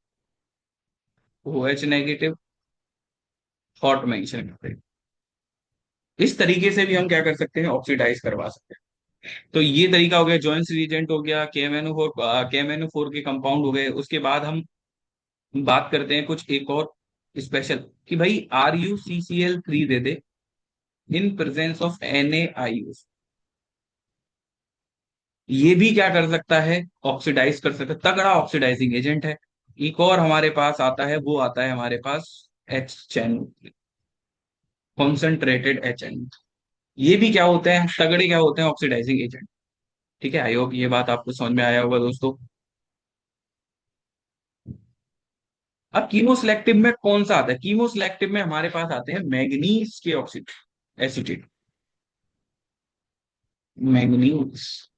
OH-, हॉट मेंशन कर दे। इस तरीके से भी हम क्या कर सकते हैं, ऑक्सीडाइज करवा सकते हैं। तो ये तरीका हो गया, जॉइंस रिएजेंट हो गया, KMnO4 के कंपाउंड हो गए। उसके बाद हम बात करते हैं कुछ एक और स्पेशल, कि भाई RuCCl3 they they in presence of NaIU। ये भी क्या कर सकता है, ऑक्सीडाइज कर सकता है, तगड़ा ऑक्सीडाइजिंग एजेंट है। एक और हमारे पास आता है, वो आता है हमारे पास HN, कॉन्सेंट्रेटेड HN। ये भी क्या होते हैं, तगड़े क्या होते हैं, ऑक्सीडाइजिंग एजेंट। ठीक है, आई होप ये बात आपको समझ में आया होगा दोस्तों। अब कीमोसेलेक्टिव में कौन सा आता है, कीमोसेलेक्टिव में हमारे पास आते हैं मैग्नीज के ऑक्सीड एसिटेट। मैग्नीज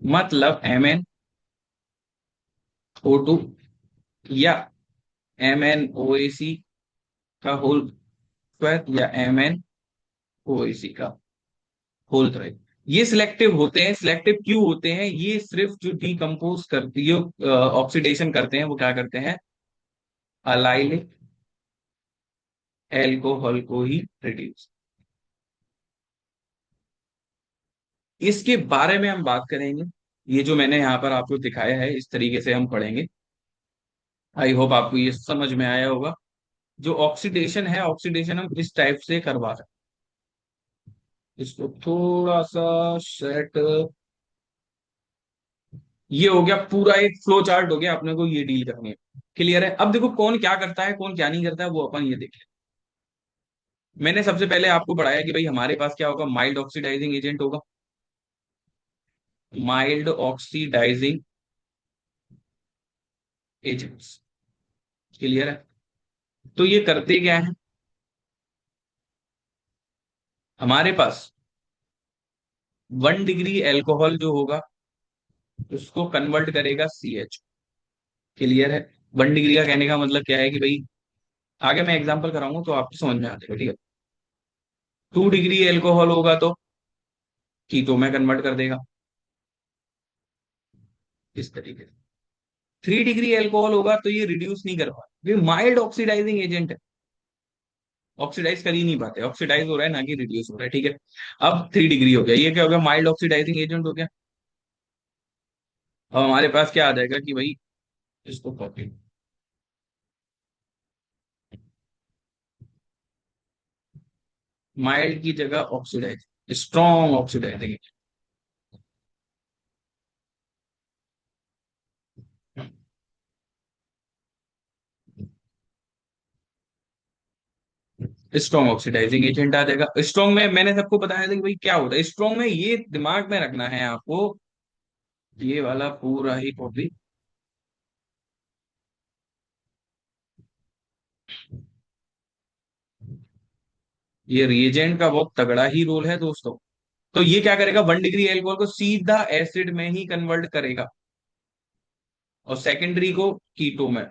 मतलब MnO2 या MnOAC का होल स्क्वायर या MnOAC का होल स्क्वायर। ये सिलेक्टिव होते हैं। सिलेक्टिव क्यों होते हैं, ये सिर्फ जो डिकम्पोज करती है, ऑक्सीडेशन करते हैं, वो क्या करते हैं, अलाइलिक एल्कोहल को ही रिड्यूस। इसके बारे में हम बात करेंगे। ये जो मैंने यहाँ पर आपको दिखाया है इस तरीके से हम पढ़ेंगे। आई होप आपको ये समझ में आया होगा। जो ऑक्सीडेशन है, ऑक्सीडेशन हम इस टाइप से करवा सकते हैं। इसको थोड़ा सा सेट, ये हो गया पूरा एक फ्लो चार्ट हो गया, अपने को ये डील करनी है। क्लियर है? अब देखो कौन क्या करता है, कौन क्या नहीं करता है, वो अपन ये देखें। मैंने सबसे पहले आपको पढ़ाया कि भाई हमारे पास क्या होगा, माइल्ड ऑक्सीडाइजिंग एजेंट होगा, माइल्ड ऑक्सीडाइजिंग एजेंट्स। क्लियर है? तो ये करते क्या है, हमारे पास 1 डिग्री एल्कोहल जो होगा उसको कन्वर्ट करेगा CH। क्लियर है? 1 डिग्री का कहने का मतलब क्या है कि भाई, आगे मैं एग्जांपल कराऊंगा तो आपको समझ में आ जाएगा, ठीक है। 2 डिग्री एल्कोहल होगा तो कीटो में कन्वर्ट कर देगा, इस तरीके से। 3 डिग्री एल्कोहल होगा तो ये रिड्यूस नहीं कर पाएगा, ये माइल्ड ऑक्सीडाइजिंग एजेंट है, ऑक्सीडाइज कर ही नहीं पाते, ऑक्सीडाइज हो रहा है ना कि रिड्यूस हो रहा है, ठीक है। अब 3 डिग्री हो गया, ये क्या हो गया, माइल्ड ऑक्सीडाइजिंग एजेंट हो गया। अब हमारे पास क्या आ जाएगा कि भाई, इसको कॉपी, माइल्ड की जगह oxidise, strong oxidising agent, strong oxidising agent आ जाएगा। स्ट्रॉन्ग में मैंने सबको बताया था कि भाई क्या होता है स्ट्रॉन्ग में, ये दिमाग में रखना है आपको, ये वाला पूरा ही कॉपी। ये रिएजेंट का बहुत तगड़ा ही रोल है दोस्तों। तो ये क्या करेगा, 1 डिग्री एल्कोहल को सीधा एसिड में ही कन्वर्ट करेगा, और सेकेंडरी को कीटो में,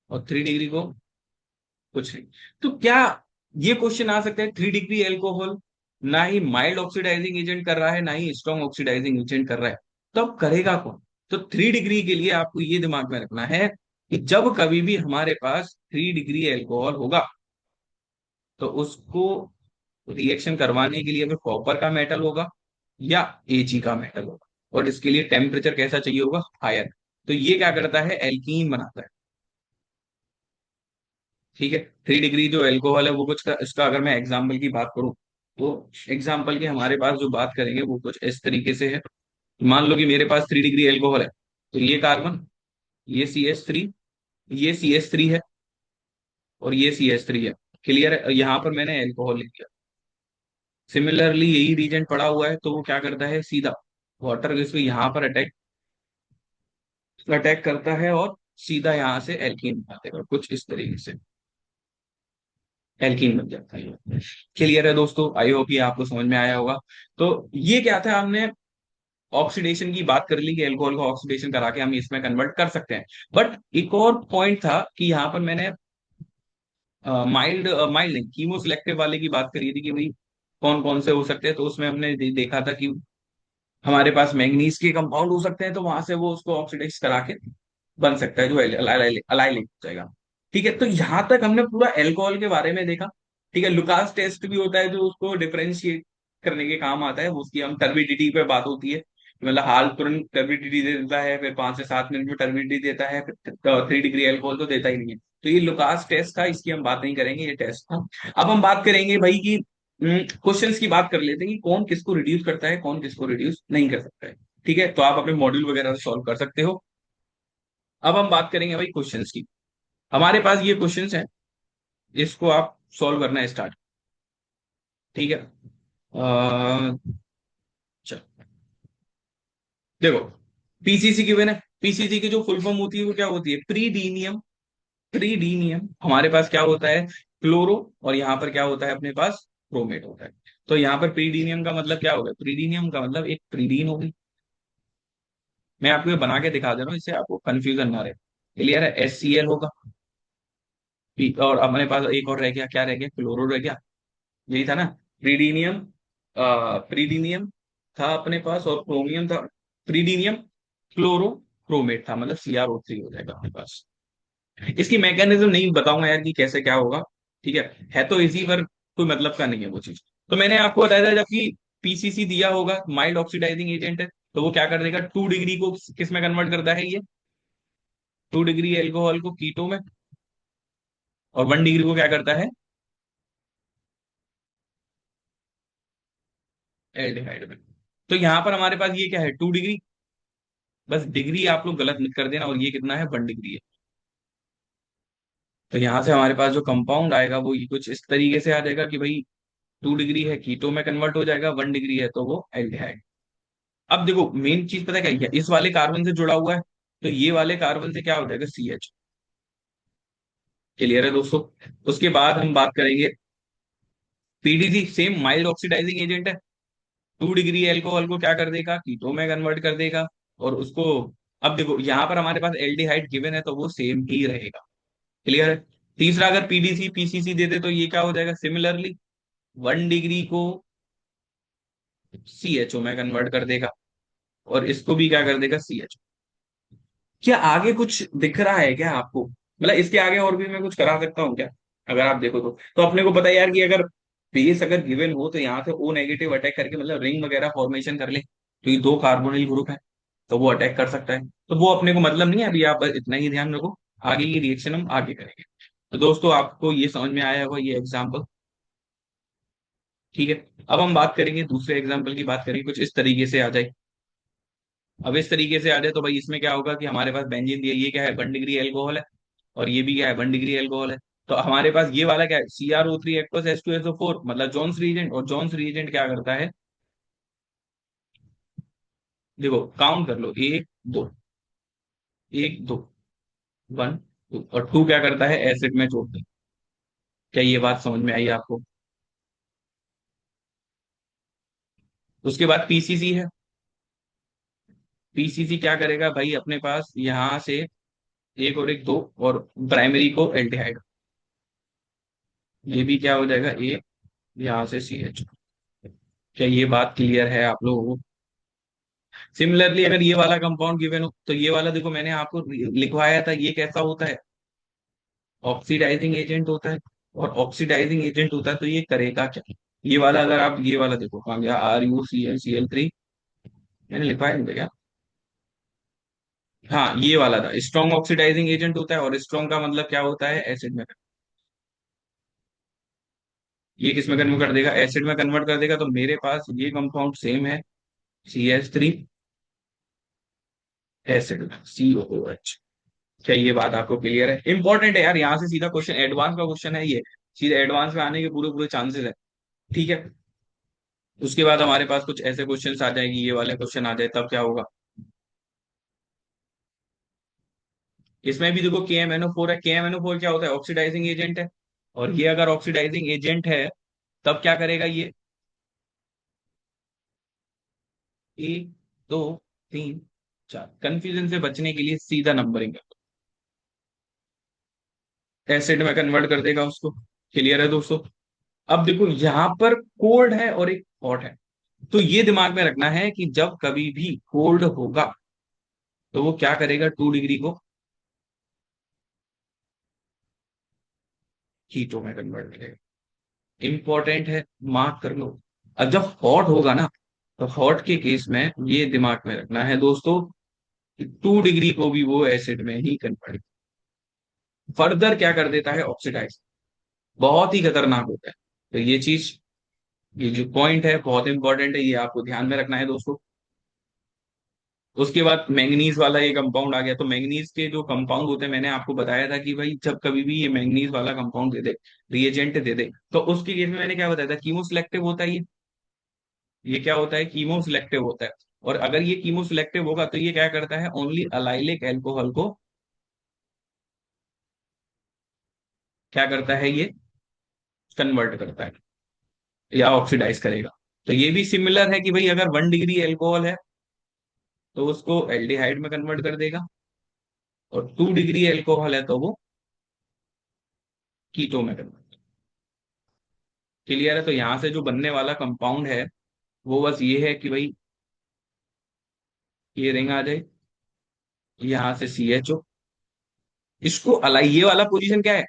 और 3 डिग्री को कुछ नहीं। तो क्या ये क्वेश्चन आ सकता है, 3 डिग्री एल्कोहल ना ही माइल्ड ऑक्सीडाइजिंग एजेंट कर रहा है, ना ही स्ट्रॉन्ग ऑक्सीडाइजिंग एजेंट कर रहा है, तब करेगा कौन? तो 3 डिग्री के लिए आपको ये दिमाग में रखना है कि जब कभी भी हमारे पास 3 डिग्री एल्कोहल होगा तो उसको रिएक्शन करवाने के लिए हमें कॉपर का मेटल होगा या Ag का मेटल होगा, और इसके लिए टेम्परेचर कैसा चाहिए होगा, हायर। तो ये क्या करता है, एल्कीन बनाता है, ठीक है। 3 डिग्री जो एल्कोहल है वो कुछ का, इसका अगर मैं एग्जाम्पल की बात करूं तो एग्जाम्पल के हमारे पास जो बात करेंगे वो कुछ इस तरीके से है। मान लो कि मेरे पास 3 डिग्री एल्कोहल है, तो ये कार्बन, ये CH3, ये CH3 है, और ये CH3 है। क्लियर है? यहाँ पर मैंने एल्कोहल लिख दिया। सिमिलरली यही रीजन पड़ा हुआ है, तो वो क्या करता है, सीधा वाटर इसको यहाँ पर अटैक अटैक करता है, और सीधा यहाँ से एल्कीन बना देगा, कुछ इस तरीके से एल्कीन बन जाता है। क्लियर है दोस्तों? आई होप ये आपको समझ में आया होगा। तो ये क्या था, हमने ऑक्सीडेशन की बात कर ली कि एल्कोहल को ऑक्सीडेशन करा के हम इसमें कन्वर्ट कर सकते हैं। बट एक और पॉइंट था कि यहाँ पर मैंने माइल्ड माइल्ड नहीं, कीमो सिलेक्टिव वाले की बात करी थी कि भाई कौन कौन से हो सकते हैं, तो उसमें हमने देखा था कि हमारे पास मैंगनीज के कंपाउंड हो सकते हैं, तो वहां से वो उसको ऑक्सीडाइज करा के बन सकता है जो अलाइलिक हो जाएगा। ठीक है, तो यहां तक हमने पूरा अल्कोहल के बारे में देखा। ठीक है, लुकास टेस्ट भी होता है जो उसको डिफरेंशिएट करने के काम आता है, उसकी हम टर्बिडिटी पे बात होती है, मतलब हाल तुरंत टर्बिडिटी दे देता है, फिर 5 से 7 मिनट में टर्बिडिटी देता है, फिर 3 डिग्री अल्कोहल तो देता ही नहीं है। तो ये लुकास टेस्ट था, इसकी हम बात नहीं करेंगे, ये टेस्ट था। अब हम बात करेंगे भाई की क्वेश्चंस की बात कर लेते हैं कि कौन किसको रिड्यूस करता है, कौन किसको रिड्यूस नहीं कर सकता है। ठीक है, तो आप अपने मॉड्यूल वगैरह सॉल्व कर सकते हो। अब हम बात करेंगे भाई क्वेश्चंस की। हमारे पास ये क्वेश्चंस हैं, इसको आप सॉल्व करना स्टार्ट। ठीक है, चलो देखो, पीसीसी की मैंने, पीसीसी की जो फुल फॉर्म होती है वो क्या होती है, प्रीडीनियम। प्रीडीनियम हमारे पास क्या होता है, क्लोरो, और यहाँ पर क्या होता है अपने पास, क्रोमेट होता है। तो यहाँ पर प्रीडीनियम का मतलब क्या होगा, प्रीडीनियम का मतलब एक प्रीडीन होगी। मैं आपको ये बना के दिखा दे रहा हूँ, इससे आपको कंफ्यूजन ना रहे। क्लियर है? HCl होगा। और अपने पास एक और रह गया, क्या रह गया, क्लोरो रह गया, यही था ना। प्रीडीनियम, प्रीडीनियम था अपने पास, और क्रोमियम था। प्रीडीनियम क्लोरो क्रोमेट था, मतलब CrO3 हो जाएगा अपने पास। इसकी मैकेनिज्म नहीं बताऊंगा यार कि कैसे क्या होगा, ठीक है तो इसी पर कोई मतलब का नहीं है वो चीज। तो मैंने आपको बताया था, जबकि पीसीसी दिया होगा माइल्ड ऑक्सीडाइजिंग एजेंट है, तो वो क्या कर देगा, 2 डिग्री को किस में कन्वर्ट करता है ये, 2 डिग्री एल्कोहल को कीटो में, और 1 डिग्री को क्या करता है, एल्डिहाइड में। तो यहाँ पर हमारे पास ये क्या है, 2 डिग्री, बस डिग्री आप लोग गलत मत कर देना, और ये कितना है, 1 डिग्री है। तो यहाँ से हमारे पास जो कंपाउंड आएगा वो ये कुछ इस तरीके से आ जाएगा कि भाई 2 डिग्री है कीटो में कन्वर्ट हो जाएगा, 1 डिग्री है तो वो एल्डिहाइड। अब देखो मेन चीज पता है क्या है? इस वाले कार्बन से जुड़ा हुआ है, तो ये वाले कार्बन से क्या हो जाएगा, CH। क्लियर है दोस्तों? उसके बाद हम बात करेंगे PDC same mild oxidising agent है। 2 डिग्री एल्कोहल को क्या कर देगा, कीटो में कन्वर्ट कर देगा। और उसको, अब देखो यहाँ पर हमारे पास एल्डिहाइड गिवन है तो वो सेम ही रहेगा। क्लियर है। तीसरा, अगर पीडीसी पीसीसी दे दे तो ये क्या हो जाएगा, सिमिलरली 1 डिग्री को सीएचओ में कन्वर्ट कर देगा, और इसको भी क्या कर देगा, सीएचओ। क्या आगे कुछ दिख रहा है क्या आपको, मतलब इसके आगे और भी मैं कुछ करा सकता हूँ क्या? अगर आप देखो तो अपने को पता है यार कि अगर बेस अगर गिवन हो तो यहाँ से ओ नेगेटिव अटैक करके मतलब रिंग वगैरह फॉर्मेशन कर ले, तो ये दो कार्बोनिल ग्रुप है, तो वो अटैक कर सकता है। तो वो अपने को मतलब नहीं है, अभी आप बस इतना ही ध्यान रखो, आगे की रिएक्शन हम आगे करेंगे। तो दोस्तों आपको ये समझ में आया होगा ये एग्जाम्पल। ठीक है। अब हम बात करेंगे दूसरे एग्जाम्पल की, बात करेंगे कुछ इस तरीके से आ जाए। अब इस तरीके से आ जाए तो भाई इसमें क्या होगा कि हमारे पास बेंजीन दिया, ये क्या है, 1 डिग्री एल्कोहल है, और ये भी क्या है, 1 डिग्री एल्कोहल है। तो हमारे पास ये वाला क्या है, CrO3 एक्वस H2SO4, मतलब जॉन्स रिएजेंट। और जॉन्स रिएजेंट क्या करता है, देखो काउंट कर लो, एक दो, एक दो, 1 2, और 2 क्या करता है, एसिड में जोड़ता है। क्या ये बात समझ में आई आपको? उसके बाद पीसीसी है। पीसीसी क्या करेगा भाई, अपने पास यहाँ से एक और एक दो, और प्राइमरी को एल्डिहाइड, ये भी क्या हो जाएगा, एक, यहाँ से CH। क्या ये बात क्लियर है आप लोगों को? सिमिलरली अगर ये वाला कंपाउंड गिवन हो तो ये वाला देखो मैंने आपको लिखवाया था, ये कैसा होता है, ऑक्सीडाइजिंग एजेंट होता है। और ऑक्सीडाइजिंग एजेंट होता है तो ये करेगा क्या, ये वाला अगर आप ये वाला देखो कहाँ गया, RuCl, Cl3, मैंने लिखवाया नहीं था क्या? हाँ ये वाला था, स्ट्रॉन्ग ऑक्सीडाइजिंग एजेंट होता है, और स्ट्रॉन्ग का मतलब क्या होता है, एसिड में। ये किस में कन्वर्ट कर देगा, एसिड में कन्वर्ट कर देगा। तो मेरे पास ये कंपाउंड सेम है, CH3, एसिड, COOH। क्या ये बात आपको क्लियर है? इंपॉर्टेंट है यार, यहाँ से सीधा क्वेश्चन, एडवांस का क्वेश्चन है ये, सीधे एडवांस में आने के पूरे पूरे चांसेस है। ठीक है। उसके बाद हमारे पास कुछ ऐसे क्वेश्चंस आ जाएंगे, ये वाले क्वेश्चन आ जाए तब क्या होगा, इसमें भी देखो KMNO4 है। KMNO4 क्या होता है, ऑक्सीडाइजिंग एजेंट है। और ये अगर ऑक्सीडाइजिंग एजेंट है तब क्या करेगा ये, एक दो तीन चार, कंफ्यूजन से बचने के लिए सीधा नंबरिंग एसिड में कन्वर्ट कर देगा उसको। क्लियर है दोस्तों? अब देखो यहाँ पर कोल्ड है और एक हॉट है, तो ये दिमाग में रखना है कि जब कभी भी कोल्ड होगा तो वो क्या करेगा, 2 डिग्री को हीटो में कन्वर्ट करेगा। इंपॉर्टेंट है, मार्क कर लो। अब जब हॉट होगा ना, तो हॉट के केस में ये दिमाग में रखना है दोस्तों कि 2 डिग्री को भी वो एसिड में ही कन्वर्ट फर्दर क्या कर देता है, ऑक्सीडाइज। बहुत ही खतरनाक होता है। तो ये चीज, ये जो पॉइंट है बहुत इंपॉर्टेंट है, ये आपको ध्यान में रखना है दोस्तों। उसके बाद मैंगनीज वाला ये कंपाउंड आ गया। तो मैंगनीज के जो कंपाउंड होते हैं, मैंने आपको बताया था कि भाई जब कभी भी ये मैंगनीज वाला कंपाउंड दे दे, रिएजेंट दे दे, तो उसके केस में मैंने क्या बताया था, कीमो सिलेक्टिव होता है ये क्या होता है, कीमो सिलेक्टिव होता है। और अगर ये कीमो सिलेक्टिव होगा तो ये क्या करता है, ओनली अलाइलिक एल्कोहल को क्या करता है, ये कन्वर्ट करता है या ऑक्सीडाइज करेगा। तो ये भी सिमिलर है कि भाई अगर 1 डिग्री एल्कोहल है तो उसको एल्डिहाइड में कन्वर्ट कर देगा, और 2 डिग्री एल्कोहल है तो वो कीटो में कन्वर्ट। क्लियर है? तो यहां से जो बनने वाला कंपाउंड है वो बस ये है कि भाई ये रिंग आ जाए, यहाँ से CHO, इसको अलाई, ये वाला पोजीशन क्या है,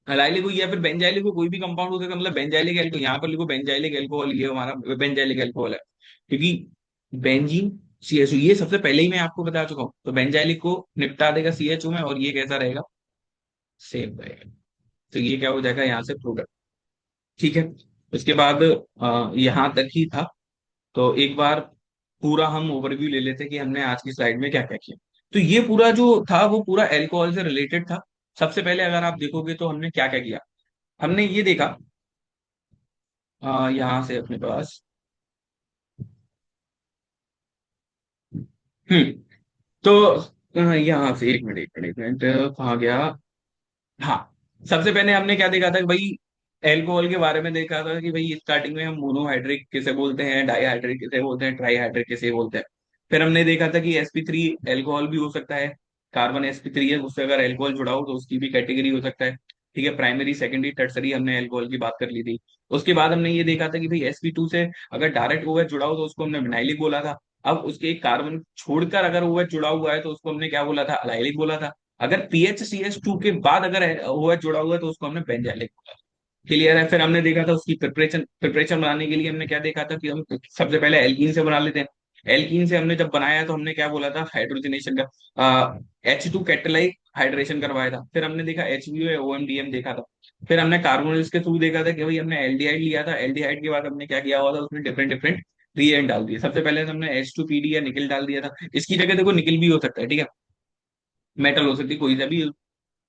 अलाइलिक या फिर बेंजाइलिक, कोई भी कंपाउंड हो सकता है, मतलब बेंजाइलिक एल्कोहल, यहाँ पर लिखो बेंजाइलिक एल्कोहल, ये हमारा बेंजाइलिक एल्कोहल है। क्योंकि बेंजीन CHO ये सबसे पहले ही मैं आपको बता चुका हूँ, तो बेंजाइलिक को निपटा देगा CHO में, और ये कैसा रहेगा, सेम रहेगा। तो ये क्या हो जाएगा यहाँ से प्रोडक्ट। ठीक है। उसके बाद यहाँ तक ही था। तो एक बार पूरा हम ओवरव्यू ले लेते कि हमने आज की स्लाइड में क्या क्या किया। तो ये पूरा जो था वो पूरा अल्कोहल से रिलेटेड था। सबसे पहले अगर आप देखोगे तो हमने क्या क्या किया, हमने ये देखा, यहाँ से अपने पास, हम्म, तो यहाँ से एक मिनट कहाँ गया, हाँ, सबसे पहले हमने क्या देखा था कि भाई एल्कोहल के बारे में देखा था कि भाई स्टार्टिंग में हम मोनोहाइड्रिक किसे बोलते हैं, डाईहाइड्रिक किसे बोलते हैं, ट्राईहाइड्रिक किसे बोलते हैं। फिर हमने देखा था कि sp3 एल्कोहल भी हो सकता है। कार्बन sp3 है, उससे अगर एल्कोहल जुड़ा हो तो उसकी भी कैटेगरी हो सकता है। ठीक है, प्राइमरी सेकेंडरी टर्सरी हमने एल्कोहल की बात कर ली थी। उसके बाद हमने ये देखा था कि भाई sp2 से अगर डायरेक्ट OH जुड़ा हो तो उसको हमने विनाइलिक बोला था। अब उसके एक कार्बन छोड़कर अगर OH जुड़ा हुआ है तो उसको हमने क्या बोला था, अलाइलिक बोला था। अगर PHCH2 के बाद अगर OH जुड़ा हुआ है तो उसको हमने बेंजाइलिक बोला। क्लियर है। फिर हमने देखा था उसकी प्रिपरेशन बनाने के लिए हमने क्या देखा था कि हम सबसे पहले एल्कीन से बना लेते हैं। एल्कीन से हमने जब बनाया तो हमने क्या बोला था, हाइड्रोजनेशन का H2 कैटेलाइट हाइड्रेशन करवाया था। फिर हमने देखा HBO OMDM देखा था। फिर हमने कार्बोनिल्स के थ्रू देखा था कि भाई हमने एल्डिहाइड लिया था। एल्डिहाइड के बाद हमने क्या किया हुआ था, उसमें डिफरेंट डिफरेंट रिएजेंट डाल दिए। सबसे पहले तो हमने H2PD या निकल डाल दिया था। इसकी जगह देखो निकल भी हो सकता है, ठीक है, मेटल हो सकती है कोई सा भी,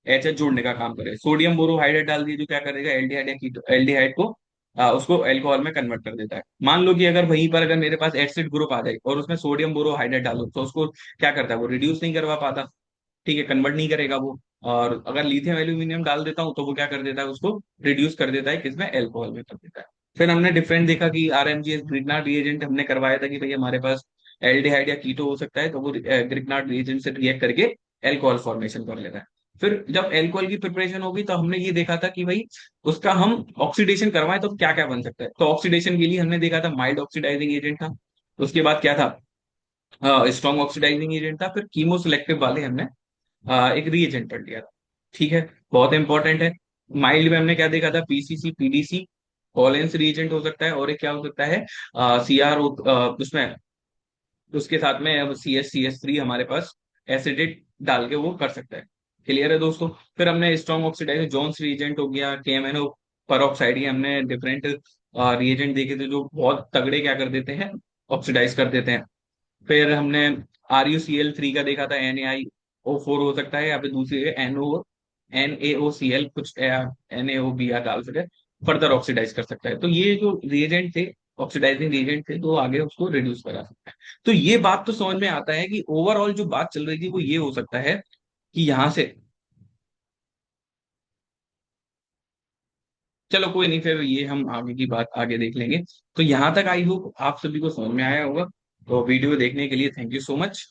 एच जोड़ने का काम करे। सोडियम बोरोहाइड्रेट डाल दिए जो क्या करेगा, एल्डिहाइड या कीटो एल्डिहाइड को उसको एल्कोहल में कन्वर्ट कर देता है। मान लो कि अगर वहीं पर अगर मेरे पास एसिड ग्रुप आ जाए और उसमें सोडियम बोरोहाइड्रेट डालो तो उसको क्या करता है, वो रिड्यूस नहीं करवा पाता। ठीक है, कन्वर्ट नहीं करेगा वो। और अगर लिथियम एल्यूमिनियम डाल देता हूँ तो वो क्या कर देता है, उसको रिड्यूस कर देता है, किसमें, एल्कोहल में कर देता है। फिर हमने डिफरेंट देखा कि RMGS ग्रिग्नार्ड रिएजेंट हमने करवाया था कि भाई हमारे पास एल्डिहाइड या कीटो हो सकता है, तो वो ग्रिग्नार्ड रिएजेंट से रिएक्ट करके एल्कोहल फॉर्मेशन कर लेता है। फिर जब एल्कोहल की प्रिपरेशन होगी तो हमने ये देखा था कि भाई उसका हम ऑक्सीडेशन करवाएं तो क्या क्या बन सकता है। तो ऑक्सीडेशन के लिए हमने देखा था माइल्ड ऑक्सीडाइजिंग एजेंट था। उसके बाद क्या था, स्ट्रॉन्ग ऑक्सीडाइजिंग एजेंट था। फिर कीमो सिलेक्टिव वाले हमने एक रीएजेंट पढ़ लिया था। ठीक है, बहुत इंपॉर्टेंट है। माइल्ड में हमने क्या देखा था, PCC PDC कॉलेंस रीएजेंट हो सकता है, और एक क्या हो सकता है, CRO, उसमें उसके साथ में अब CH CH3 हमारे पास एसिडेट डाल के वो कर सकता है। क्लियर है दोस्तों। फिर हमने स्ट्रॉन्ग ऑक्सीडाइजर जोन्स रीएजेंट हो गया, KMNO पर ऑक्साइड, ये हमने डिफरेंट रीएजेंट देखे थे जो बहुत तगड़े क्या कर देते हैं, ऑक्सीडाइज कर देते हैं। फिर हमने RuCl3 का देखा था, NaIO4 हो सकता है, या फिर दूसरी NaOCl कुछ NaOBr डाल सके, फर्दर ऑक्सीडाइज कर सकता है। तो ये जो रिएजेंट थे, ऑक्सीडाइजिंग रिएजेंट थे, तो आगे उसको रिड्यूस करा सकता है। तो ये बात तो समझ में आता है कि ओवरऑल जो बात चल रही थी वो ये हो सकता है कि यहाँ से, चलो कोई नहीं, फिर ये हम आगे की बात आगे देख लेंगे। तो यहाँ तक आई होप आप सभी को समझ में आया होगा। तो वीडियो देखने के लिए थैंक यू सो मच।